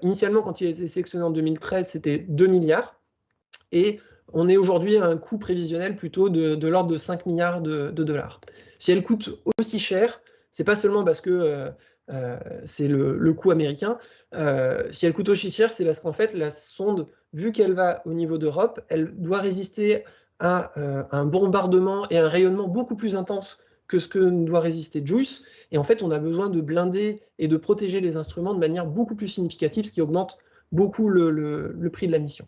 initialement quand il a été sélectionné en 2013, c'était 2 milliards, et on est aujourd'hui à un coût prévisionnel plutôt de l'ordre de 5 milliards de dollars. Si elle coûte aussi cher, c'est pas seulement parce que c'est le coût américain. Si elle coûte aussi cher, c'est parce qu'en fait, la sonde, vu qu'elle va au niveau d'Europe, elle doit résister à un bombardement et un rayonnement beaucoup plus intense que ce que doit résister JUICE. Et en fait, on a besoin de blinder et de protéger les instruments de manière beaucoup plus significative, ce qui augmente beaucoup le prix de la mission.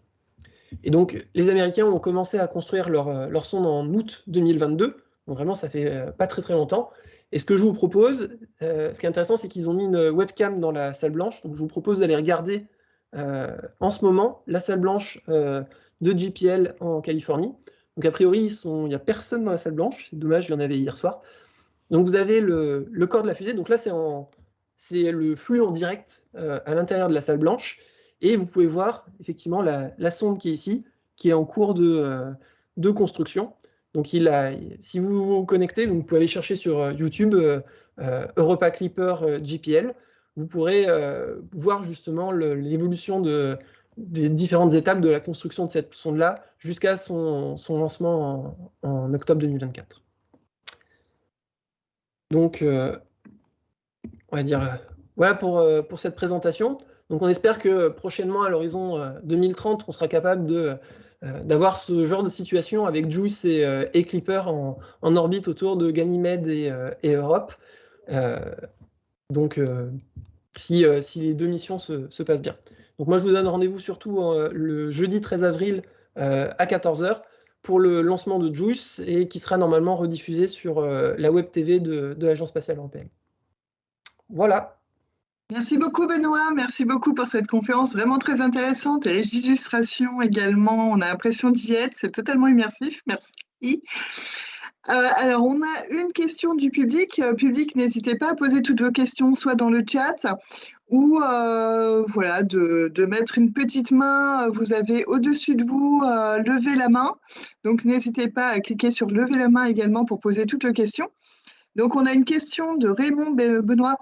Et donc, les Américains ont commencé à construire leur sonde en août 2022. Donc vraiment, ça fait pas très très longtemps. Et ce que je vous propose, ce qui est intéressant, c'est qu'ils ont mis une webcam dans la salle blanche. Donc je vous propose d'aller regarder en ce moment la salle blanche de JPL en Californie. Donc a priori, il n'y a personne dans la salle blanche. C'est dommage, il y en avait hier soir. Donc vous avez le corps de la fusée. Donc là, c'est le flux en direct à l'intérieur de la salle blanche. Et vous pouvez voir effectivement la sonde qui est ici, qui est en cours de construction. Donc si vous vous connectez, vous pouvez aller chercher sur YouTube Europa Clipper JPL. Vous pourrez voir justement l'évolution des différentes étapes de la construction de cette sonde-là jusqu'à son lancement en octobre 2024. Donc, on va dire, voilà pour cette présentation. Donc on espère que prochainement, à l'horizon 2030, on sera capable d'avoir ce genre de situation avec JUICE et Clipper en orbite autour de Ganymède et Europe. Donc si les deux missions se passent bien. Donc moi je vous donne rendez-vous surtout le jeudi 13 avril à 14 h pour le lancement de JUICE et qui sera normalement rediffusé sur la web TV de l'Agence spatiale européenne. Voilà. Merci beaucoup Benoît, merci beaucoup pour cette conférence vraiment très intéressante et riche d'illustrations également. On a l'impression d'y être, c'est totalement immersif. Merci. Alors, on a une question du public. Public, n'hésitez pas à poser toutes vos questions, soit dans le chat ou voilà, de mettre une petite main. Vous avez au-dessus de vous lever la main. Donc, n'hésitez pas à cliquer sur lever la main également pour poser toutes vos questions. Donc, on a une question de Raymond Benoît.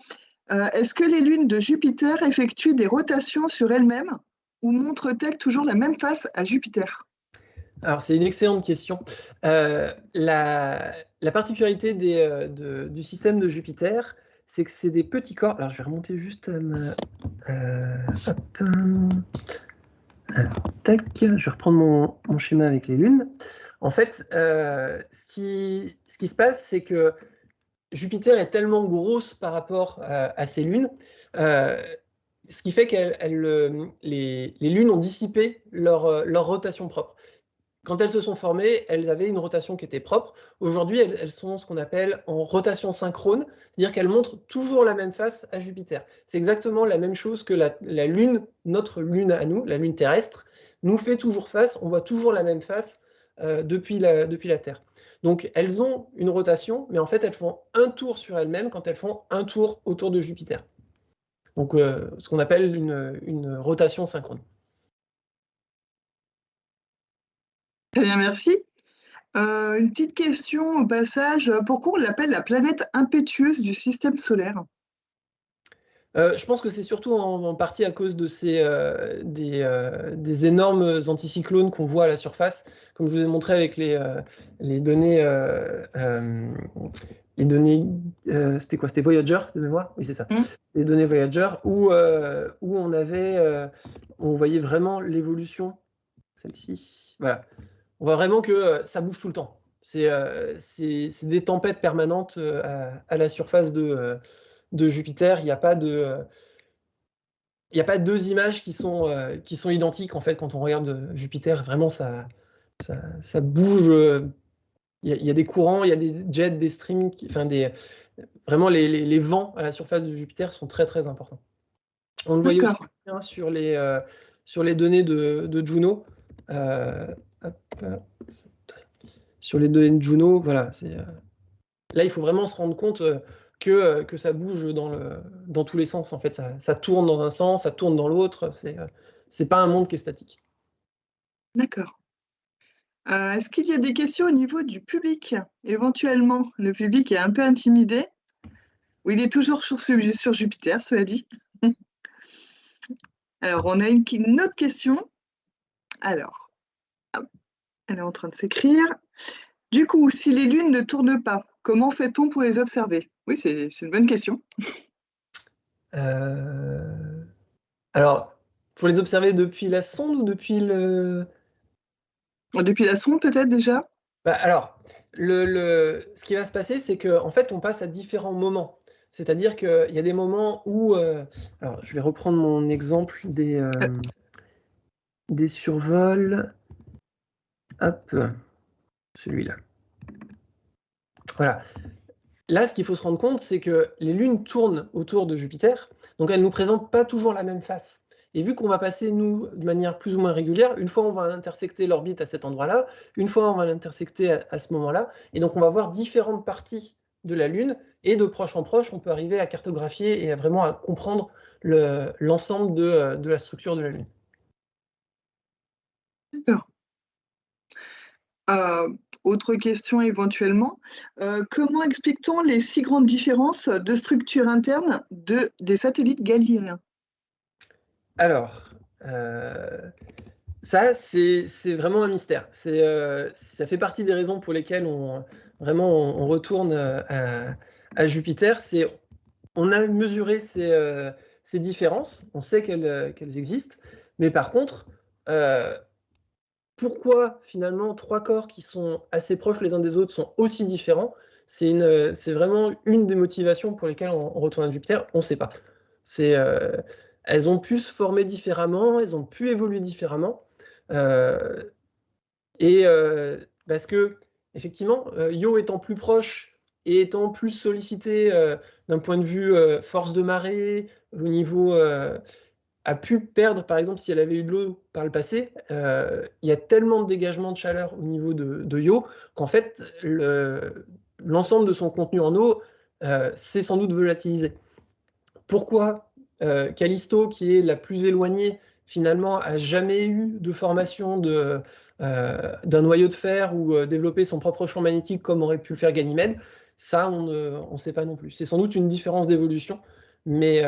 Est-ce que les lunes de Jupiter effectuent des rotations sur elles-mêmes ou montrent-elles toujours la même face à Jupiter ? Alors, c'est une excellente question. La particularité du système de Jupiter, c'est que c'est des petits corps. Alors, je vais remonter juste à ma... Alors, tac, je vais reprendre mon schéma avec les lunes. En fait, ce qui se passe, c'est que Jupiter est tellement grosse par rapport à ces lunes, ce qui fait que les lunes ont dissipé leur rotation propre. Quand elles se sont formées, elles avaient une rotation qui était propre. Aujourd'hui, elles sont ce qu'on appelle en rotation synchrone, c'est-à-dire qu'elles montrent toujours la même face à Jupiter. C'est exactement la même chose que la Lune, notre Lune à nous, la Lune terrestre, nous fait toujours face, on voit toujours la même face depuis la Terre. Donc elles ont une rotation, mais en fait elles font un tour sur elles-mêmes quand elles font un tour autour de Jupiter. Donc ce qu'on appelle une rotation synchrone. Très bien, merci. Une petite question au passage. Pourquoi on l'appelle la planète impétueuse du système solaire ? Je pense que c'est surtout en partie à cause de des énormes anticyclones qu'on voit à la surface, comme je vous ai montré avec les données. C'était quoi? C'était Voyager de mémoire? Oui, c'est ça. Les données Voyager où on voyait vraiment l'évolution. Celle-ci, voilà. On voit vraiment que ça bouge tout le temps. C'est des tempêtes permanentes à la surface de Jupiter. Il n'y a pas deux images qui sont identiques en fait quand on regarde Jupiter. Vraiment, ça bouge. Il y a des courants, il y a des jets, des streams, vraiment les vents à la surface de Jupiter sont très très importants. On le voyait aussi D'accord. bien sur les données de Juno. Hop, sur les données de Juno, voilà. Là, il faut vraiment se rendre compte que ça bouge dans tous les sens. En fait, ça tourne dans un sens, ça tourne dans l'autre. C'est pas un monde qui est statique. D'accord. Est-ce qu'il y a des questions au niveau du public? Éventuellement, le public est un peu intimidé. Oui, il est toujours sur Jupiter, cela dit. Alors, on a une autre question. Alors, hop, elle est en train de s'écrire. Du coup, si les lunes ne tournent pas, comment fait-on pour les observer? Oui, c'est une bonne question. Alors, faut les observer depuis la sonde ou depuis le... Depuis la sonde, peut-être déjà? Bah, alors, ce qui va se passer, c'est qu'en fait, on passe à différents moments. C'est-à-dire qu'il y a des moments où... alors, je vais reprendre mon exemple des survols. Hop, celui-là. Voilà. Là, ce qu'il faut se rendre compte, c'est que les lunes tournent autour de Jupiter, donc elles ne nous présentent pas toujours la même face. Et vu qu'on va passer, nous, de manière plus ou moins régulière, une fois on va intersecter l'orbite à cet endroit-là, une fois on va l'intersecter à ce moment-là, et donc on va voir différentes parties de la Lune, et de proche en proche, on peut arriver à cartographier et vraiment à comprendre l'ensemble de la structure de la Lune. D'accord. Autre question éventuellement. Comment explique-t-on les si grandes différences de structure interne des satellites galiléens? Alors, ça, c'est vraiment un mystère. Ça fait partie des raisons pour lesquelles on retourne à Jupiter. On a mesuré ces différences, on sait qu'elles existent, mais par contre, pourquoi finalement trois corps qui sont assez proches les uns des autres sont aussi différents, c'est vraiment une des motivations pour lesquelles on retourne à Jupiter, on ne sait pas. Elles ont pu se former différemment, elles ont pu évoluer différemment, euh, parce que, effectivement, Io étant plus proche et étant plus sollicité d'un point de vue force de marée, au niveau a pu perdre, par exemple, si elle avait eu de l'eau par le passé, il y a tellement de dégagement de chaleur au niveau de Io qu'en fait, l'ensemble de son contenu en eau s'est sans doute volatilisé. Pourquoi Callisto, qui est la plus éloignée, finalement, a jamais eu de formation d'un noyau de fer ou développé son propre champ magnétique comme aurait pu le faire Ganymède, ça, on ne sait pas non plus. C'est sans doute une différence d'évolution. Et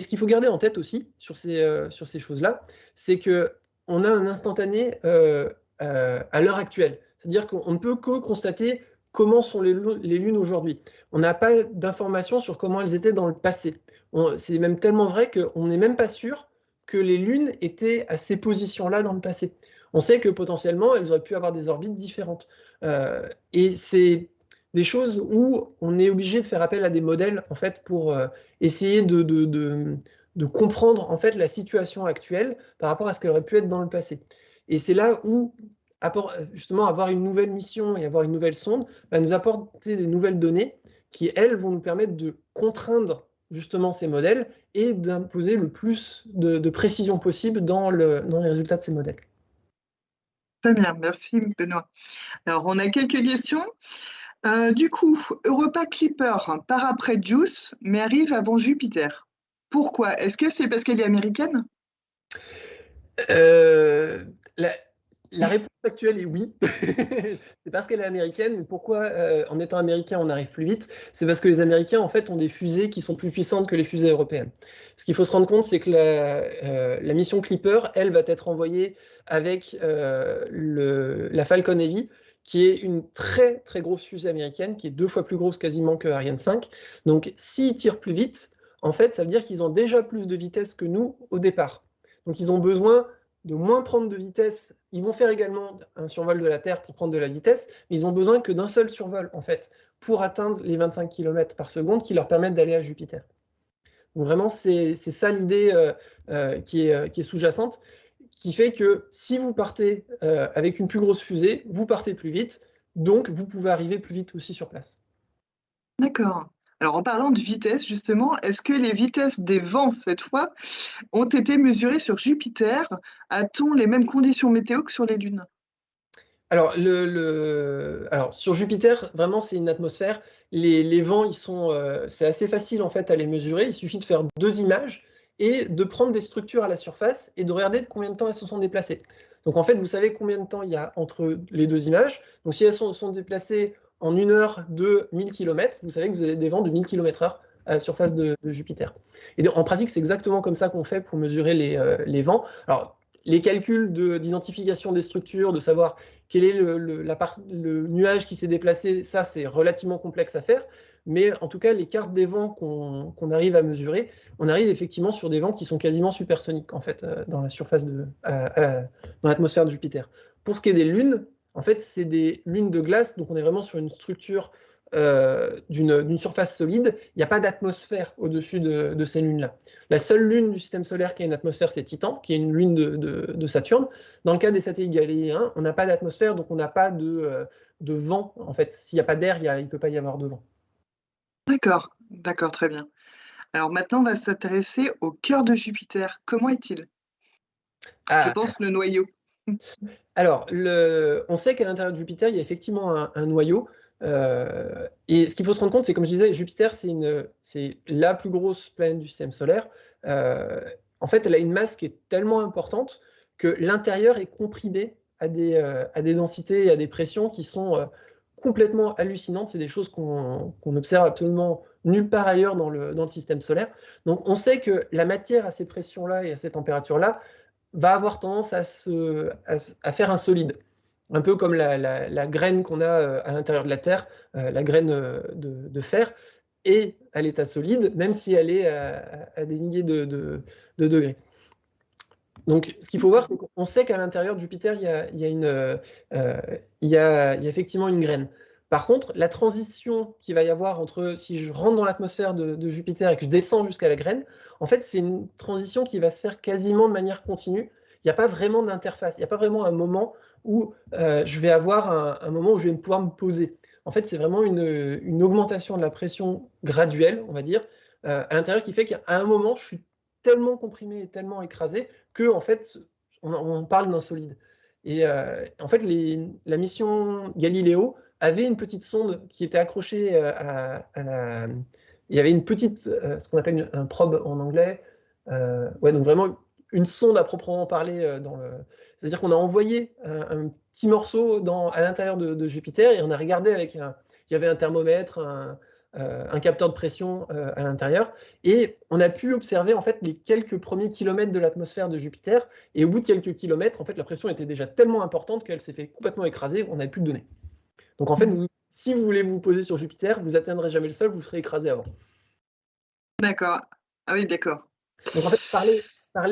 ce qu'il faut garder en tête aussi sur ces choses-là, c'est qu'on a un instantané à l'heure actuelle. C'est-à-dire qu'on ne peut que constater comment sont les lunes aujourd'hui. On n'a pas d'informations sur comment elles étaient dans le passé. C'est même tellement vrai qu'on n'est même pas sûr que les lunes étaient à ces positions-là dans le passé. On sait que potentiellement, elles auraient pu avoir des orbites différentes. Et c'est des choses où on est obligé de faire appel à des modèles en fait, pour essayer de comprendre en fait, la situation actuelle par rapport à ce qu'elle aurait pu être dans le passé. Et c'est là où justement avoir une nouvelle mission et avoir une nouvelle sonde va nous apporter des nouvelles données qui, elles, vont nous permettre de contraindre justement ces modèles et d'imposer le plus de précision possible dans les résultats de ces modèles. Très bien, merci Benoît. Alors, on a quelques questions. Du coup, Europa Clipper part après JUICE, mais arrive avant Jupiter. Pourquoi? Est-ce que c'est parce qu'elle est américaine? La réponse actuelle est oui. C'est parce qu'elle est américaine. Mais pourquoi, en étant américain, on arrive plus vite? C'est parce que les Américains, en fait, ont des fusées qui sont plus puissantes que les fusées européennes. Ce qu'il faut se rendre compte, c'est que la mission Clipper, elle, va être envoyée avec la Falcon Heavy, qui est une très, très grosse fusée américaine, qui est 2 fois plus grosse quasiment que Ariane 5. Donc, s'ils tirent plus vite, en fait, ça veut dire qu'ils ont déjà plus de vitesse que nous au départ. Donc, ils ont besoin de moins prendre de vitesse. Ils vont faire également un survol de la Terre pour prendre de la vitesse, mais ils ont besoin que d'un seul survol, en fait, pour atteindre les 25 km par seconde qui leur permettent d'aller à Jupiter. Donc vraiment, c'est ça l'idée qui est sous-jacente, qui fait que si vous partez avec une plus grosse fusée, vous partez plus vite, donc vous pouvez arriver plus vite aussi sur place. D'accord. Alors, en parlant de vitesse, justement, est-ce que les vitesses des vents, cette fois, ont été mesurées sur Jupiter? A-t-on les mêmes conditions météo que sur les lunes? Alors, alors, sur Jupiter, vraiment, c'est une atmosphère. Les vents, c'est assez facile en fait à les mesurer. Il suffit de faire 2 images et de prendre des structures à la surface et de regarder de combien de temps elles se sont déplacées. Donc en fait, vous savez combien de temps il y a entre les 2 images. Donc si elles sont déplacées en 1 heure de 1000 km, vous savez que vous avez des vents de 1000 km/h à la surface de Jupiter. Et en pratique, c'est exactement comme ça qu'on fait pour mesurer les vents. Alors, les calculs d'identification des structures, de savoir quel est le nuage qui s'est déplacé, ça c'est relativement complexe à faire, mais en tout cas les cartes des vents qu'on arrive à mesurer, on arrive effectivement sur des vents qui sont quasiment supersoniques en fait dans la surface dans l'atmosphère de Jupiter. Pour ce qui est des lunes, en fait c'est des lunes de glace, donc on est vraiment sur une structure d'une surface solide, il n'y a pas d'atmosphère au-dessus de ces lunes-là. La seule lune du système solaire qui a une atmosphère, c'est Titan, qui est une lune de Saturne. Dans le cas des satellites galiléens, on n'a pas d'atmosphère, donc on n'a pas de vent. En fait, s'il n'y a pas d'air, il ne peut pas y avoir de vent. D'accord, d'accord, très bien. Alors maintenant, on va s'intéresser au cœur de Jupiter. Comment est-il? Je Ah, pense le noyau. alors, on sait qu'à l'intérieur de Jupiter, il y a effectivement un noyau. Et ce qu'il faut se rendre compte, c'est comme je disais, Jupiter, c'est la plus grosse planète du système solaire. En fait, elle a une masse qui est tellement importante que l'intérieur est comprimé à des densités et à des pressions qui sont complètement hallucinantes. C'est des choses qu'on observe absolument nulle part ailleurs dans le système solaire. Donc, on sait que la matière à ces pressions-là et à ces températures-là va avoir tendance à faire un solide. Un peu comme la graine qu'on a à l'intérieur de la Terre, la graine de fer, est à l'état solide, même si elle est à des milliers de degrés. Donc, ce qu'il faut voir, c'est qu'on sait qu'à l'intérieur de Jupiter, il y a effectivement une graine. Par contre, la transition qu'il va y avoir entre si je rentre dans l'atmosphère de Jupiter et que je descends jusqu'à la graine, en fait, c'est une transition qui va se faire quasiment de manière continue. Il n'y a pas vraiment d'interface, il n'y a pas vraiment un moment où je vais avoir un moment où je vais pouvoir me poser. En fait, c'est vraiment une augmentation de la pression graduelle, on va dire, à l'intérieur qui fait qu'à un moment, je suis tellement comprimé et tellement écrasé que en fait, on parle d'un solide. Et en fait, la mission Galileo avait une petite sonde qui était accrochée à la. Il y avait une petite, ce qu'on appelle un probe en anglais. Ouais, donc vraiment une sonde à proprement parler C'est-à-dire qu'on a envoyé un petit morceau à l'intérieur de Jupiter et on a regardé avec il y avait un thermomètre, un capteur de pression à l'intérieur, et on a pu observer en fait les quelques premiers kilomètres de l'atmosphère de Jupiter, et au bout de quelques kilomètres, en fait, la pression était déjà tellement importante qu'elle s'est fait complètement écraser, on n'avait plus de données. Donc en fait, si vous voulez vous poser sur Jupiter, vous n'atteindrez jamais le sol, vous serez écrasé avant. D'accord. Ah oui, d'accord. Donc en fait, parler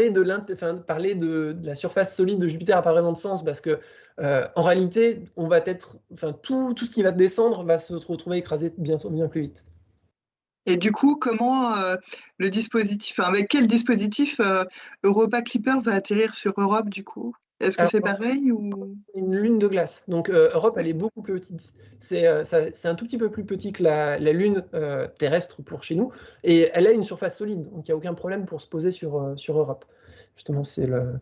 de la surface solide de Jupiter n'a pas vraiment de sens parce que en réalité, tout ce qui va descendre va se retrouver écrasé bien plus vite. Et du coup, comment le dispositif, enfin, avec quel dispositif Europa Clipper va atterrir sur Europe du coup? Est-ce que Alors, c'est pareil ou? c'est une lune de glace. Donc Europe, elle est beaucoup plus petite. C'est un tout petit peu plus petit que la lune terrestre pour chez nous. Et elle a une surface solide. Donc il n'y a aucun problème pour se poser sur Europe. Justement, c'est le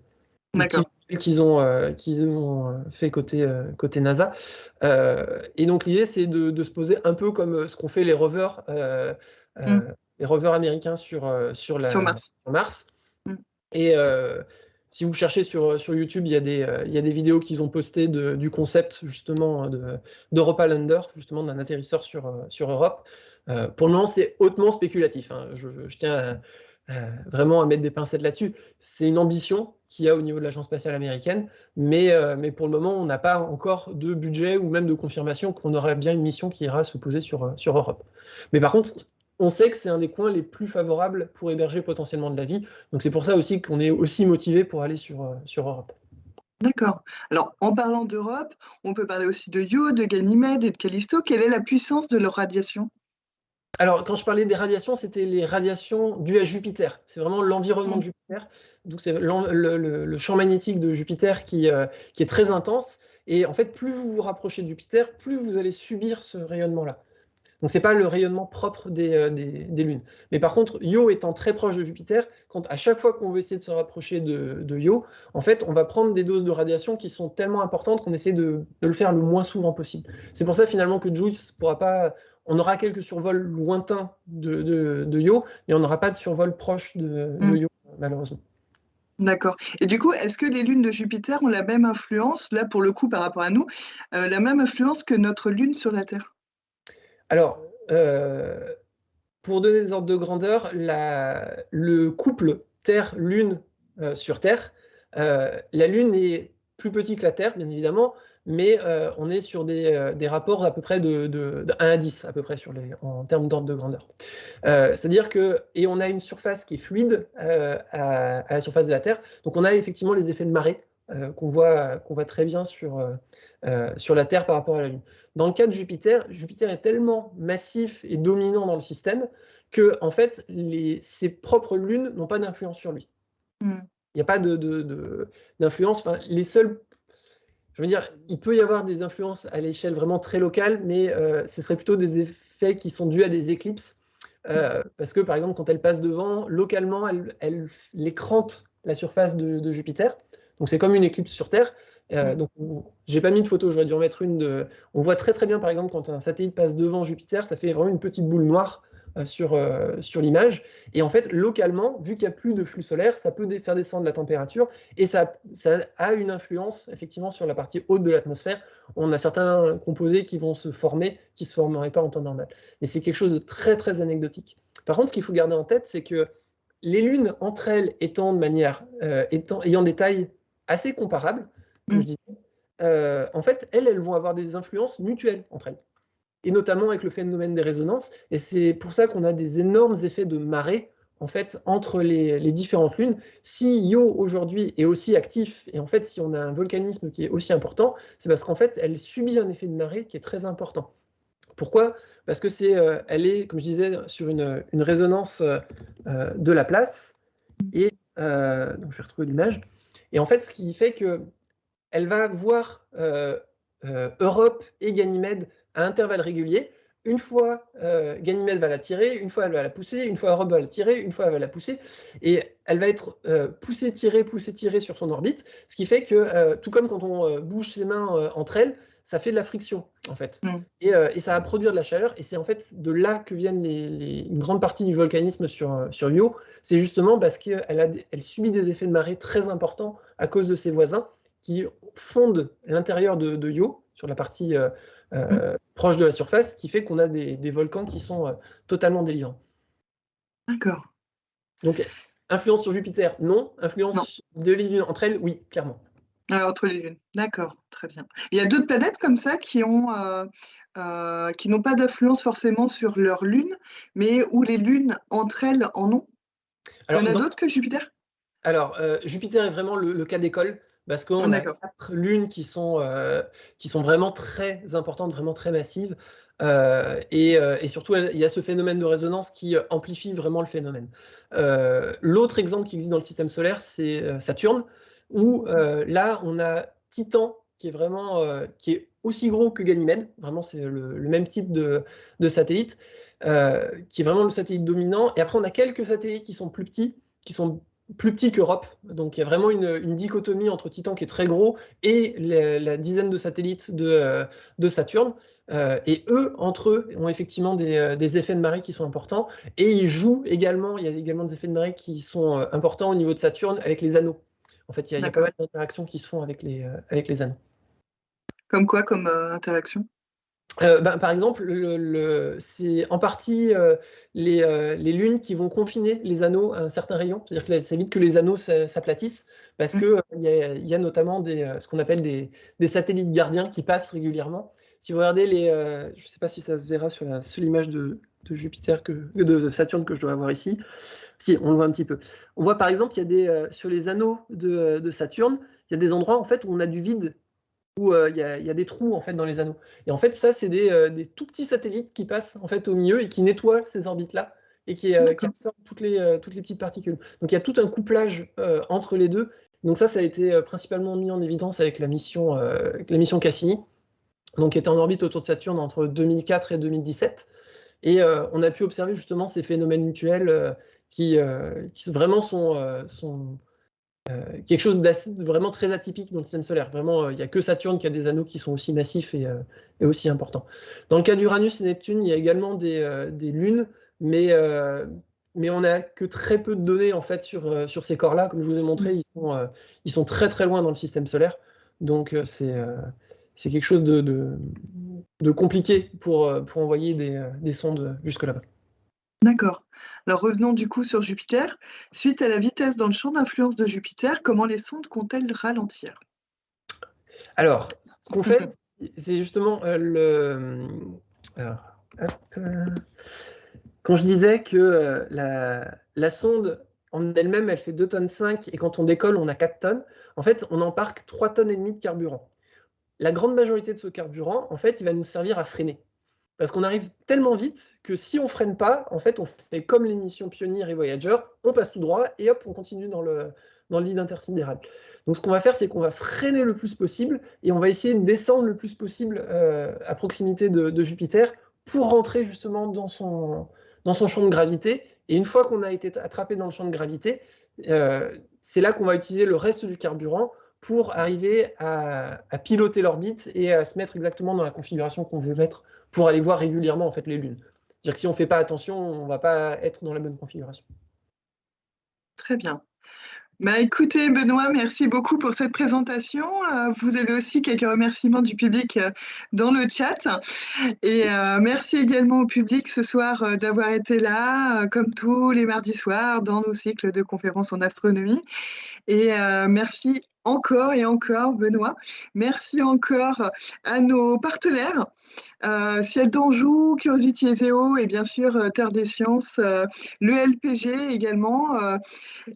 petit visuel qu'ils ont fait côté NASA. Et donc l'idée, c'est de se poser un peu comme ce qu'ont fait les rovers américains sur Mars. Mm. Et si vous cherchez sur YouTube, il y a des vidéos qu'ils ont postées du concept justement d'Europa Lander, justement d'un atterrisseur sur Europe. Pour le moment, c'est hautement spéculatif, hein. Je tiens vraiment à mettre des pincettes là-dessus. C'est une ambition qu'il y a au niveau de l'Agence spatiale américaine, mais pour le moment, on n'a pas encore de budget ou même de confirmation qu'on aurait bien une mission qui ira se poser sur Europe. Mais par contre, on sait que c'est un des coins les plus favorables pour héberger potentiellement de la vie. Donc c'est pour ça aussi qu'on est aussi motivé pour aller sur Europe. D'accord. Alors, en parlant d'Europe, on peut parler aussi de Io, de Ganymède et de Callisto. Quelle est la puissance de leur radiation? Alors, quand je parlais des radiations, c'était les radiations dues à Jupiter. C'est vraiment l'environnement de Jupiter. Donc, c'est le champ magnétique de Jupiter qui est très intense. Et en fait, plus vous vous rapprochez de Jupiter, plus vous allez subir ce rayonnement-là. Donc c'est pas le rayonnement propre des lunes. Mais par contre, Io étant très proche de Jupiter, à chaque fois qu'on veut essayer de se rapprocher de Io, en fait, on va prendre des doses de radiation qui sont tellement importantes qu'on essaie de le faire le moins souvent possible. C'est pour ça finalement que JUICE pourra pas... On aura quelques survols lointains de Io, mais on n'aura pas de survol proche de Io, malheureusement. D'accord. Et du coup, est-ce que les lunes de Jupiter ont la même influence, là pour le coup par rapport à nous, la même influence que notre lune sur la Terre? Alors, pour donner des ordres de grandeur, le couple Terre-Lune sur Terre, la Lune est plus petite que la Terre, bien évidemment, mais on est sur des rapports à peu près de 1 à 10, à peu près, en termes d'ordre de grandeur. C'est-à-dire que, et on a une surface qui est fluide à la surface de la Terre, donc on a effectivement les effets de marée qu'on voit très bien sur la Terre par rapport à la Lune. Dans le cas de Jupiter, Jupiter est tellement massif et dominant dans le système que, en fait, ses propres lunes n'ont pas d'influence sur lui. Il n'y a pas d'influence. Enfin, les seuls... Je veux dire, il peut y avoir des influences à l'échelle vraiment très locale, mais ce serait plutôt des effets qui sont dus à des éclipses. Parce que, par exemple, quand elle passe devant, localement, elle écrante la surface de Jupiter. Donc, c'est comme une éclipse sur Terre. Donc, j'ai pas mis de photo, j'aurais dû en mettre une. On voit très très bien, par exemple, quand un satellite passe devant Jupiter, ça fait vraiment une petite boule noire sur l'image. Et en fait, localement, vu qu'il n'y a plus de flux solaire, ça peut faire descendre la température et ça a une influence effectivement sur la partie haute de l'atmosphère. On a certains composés qui vont se former, qui ne se formeraient pas en temps normal. Mais c'est quelque chose de très très anecdotique. Par contre, ce qu'il faut garder en tête, c'est que les lunes, entre elles, ayant des tailles assez comparables, comme je disais, en fait, elles vont avoir des influences mutuelles entre elles, et notamment avec le phénomène des résonances. Et c'est pour ça qu'on a des énormes effets de marée, en fait, entre les différentes lunes. Si Io, aujourd'hui, est aussi actif, et en fait, si on a un volcanisme qui est aussi important, c'est parce qu'en fait, elle subit un effet de marée qui est très important. Pourquoi? Parce que elle est, comme je disais, sur une résonance de la place. Et donc je vais retrouver l'image. Et en fait, ce qui fait qu'elle va voir Europe et Ganymède à intervalles réguliers. Une fois, Ganymède va la tirer, une fois, elle va la pousser, une fois, Europe va la tirer, une fois, elle va la pousser. Et elle va être poussée, tirée sur son orbite. Ce qui fait que, tout comme quand on bouge ses mains entre elles, ça fait de la friction, en fait. Et ça va produire de la chaleur. Et c'est en fait de là que viennent une grande partie du volcanisme sur Io. C'est justement parce qu'elle subit des effets de marée très importants à cause de ses voisins qui fondent l'intérieur de Io, sur la partie proche de la surface, qui fait qu'on a des volcans qui sont totalement délirants. D'accord. Donc, influence sur Jupiter, non. Influence de les lunes entre elles, oui, clairement. Entre les lunes, d'accord, très bien. Il y a d'autres planètes comme ça qui n'ont pas d'influence forcément sur leur lune, mais où les lunes entre elles en ont. Il y en a d'autres que Jupiter? Alors, Jupiter est vraiment le cas d'école, parce qu'on a 4 lunes qui sont vraiment très importantes, vraiment très massives, et surtout, il y a ce phénomène de résonance qui amplifie vraiment le phénomène. L'autre exemple qui existe dans le système solaire, c'est Saturne, où là, on a Titan, qui est aussi gros que Ganymède, vraiment c'est le même type de satellite, qui est vraiment le satellite dominant, et après on a quelques satellites qui sont plus petits, qui sont plus petit qu'Europe. Donc il y a vraiment une dichotomie entre Titan qui est très gros et la dizaine de satellites de Saturne. Et eux, entre eux, ont effectivement des effets de marée qui sont importants. Et ils jouent également, il y a également des effets de marée qui sont importants au niveau de Saturne avec les anneaux. En fait, il y a pas mal d'interactions qui se font avec les anneaux. Comme quoi, comme interaction? Par exemple, c'est en partie les lunes qui vont confiner les anneaux à un certain rayon, c'est-à-dire que ça évite que les anneaux s'aplatissent, parce qu'il y a notamment ce qu'on appelle des satellites gardiens qui passent régulièrement. Si vous regardez je ne sais pas si ça se verra sur la seule image de Jupiter, de Saturne que je dois avoir ici. Si, on le voit un petit peu. On voit par exemple, il y a sur les anneaux de Saturne, il y a des endroits en fait, où on a du vide, où il y a des trous en fait dans les anneaux. Et en fait, ça, c'est des tout petits satellites qui passent en fait au milieu et qui nettoient ces orbites-là et qui absorbent toutes les petites particules. Donc il y a tout un couplage entre les deux. Donc ça a été principalement mis en évidence avec la mission Cassini, donc qui était en orbite autour de Saturne entre 2004 et 2017. Et on a pu observer justement ces phénomènes mutuels qui vraiment sont quelque chose de vraiment très atypique dans le système solaire. Vraiment, il n'y a que Saturne qui a des anneaux qui sont aussi massifs et aussi importants. Dans le cas d'Uranus et Neptune, il y a également des lunes, mais on n'a que très peu de données en fait sur ces corps-là. Comme je vous ai montré, ils sont très très loin dans le système solaire. Donc c'est quelque chose de compliqué pour envoyer des sondes jusque là-bas. D'accord. Alors revenons du coup sur Jupiter. Suite à la vitesse dans le champ d'influence de Jupiter, comment les sondes comptent-elles ralentir? Alors, ce qu'on fait, c'est justement alors, hop, quand je disais que la sonde en elle-même, elle fait 2,5 tonnes, et quand on décolle, on a 4 tonnes. En fait, on embarque 3,5 tonnes de carburant. La grande majorité de ce carburant, en fait, il va nous servir à freiner. Parce qu'on arrive tellement vite que si on freine pas, en fait, on fait comme les missions Pioneer et Voyager, on passe tout droit et hop, on continue dans le vide intersidéral. Donc ce qu'on va faire, c'est qu'on va freiner le plus possible et on va essayer de descendre le plus possible à proximité de Jupiter pour rentrer justement dans son champ de gravité. Et une fois qu'on a été attrapé dans le champ de gravité, c'est là qu'on va utiliser le reste du carburant pour arriver à piloter l'orbite et à se mettre exactement dans la configuration qu'on veut mettre pour aller voir régulièrement en fait les lunes. C'est-à-dire que si on ne fait pas attention, on ne va pas être dans la bonne configuration. Très bien. Bah, écoutez, Benoît, merci beaucoup pour cette présentation. Vous avez aussi quelques remerciements du public dans le chat. Et merci également au public ce soir d'avoir été là, comme tous les mardis soirs, dans nos cycles de conférences en astronomie. Et merci encore et encore, Benoît. Merci encore à nos partenaires. Ciel d'Anjou, Curiosity SEO et bien sûr Terre des Sciences, le LPG également.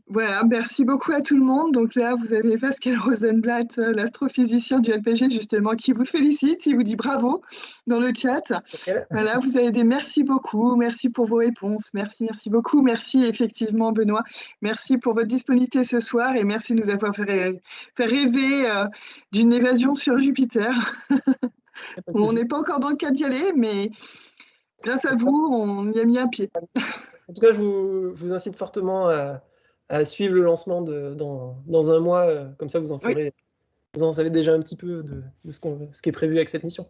Voilà, merci beaucoup à tout le monde. Donc là, vous avez Pascal Rosenblatt, l'astrophysicien du LPG justement, qui vous félicite, il vous dit bravo dans le chat. Voilà, vous avez des merci beaucoup, merci pour vos réponses, merci beaucoup, merci effectivement Benoît, merci pour votre disponibilité ce soir et merci de nous avoir fait rêver d'une évasion sur Jupiter. On n'est pas encore dans le cas d'y aller, mais grâce à vous, on y a mis un pied. En tout cas, je vous incite fortement à suivre le lancement dans un mois. Comme ça, vous en savez déjà un petit peu de ce qui est prévu avec cette mission.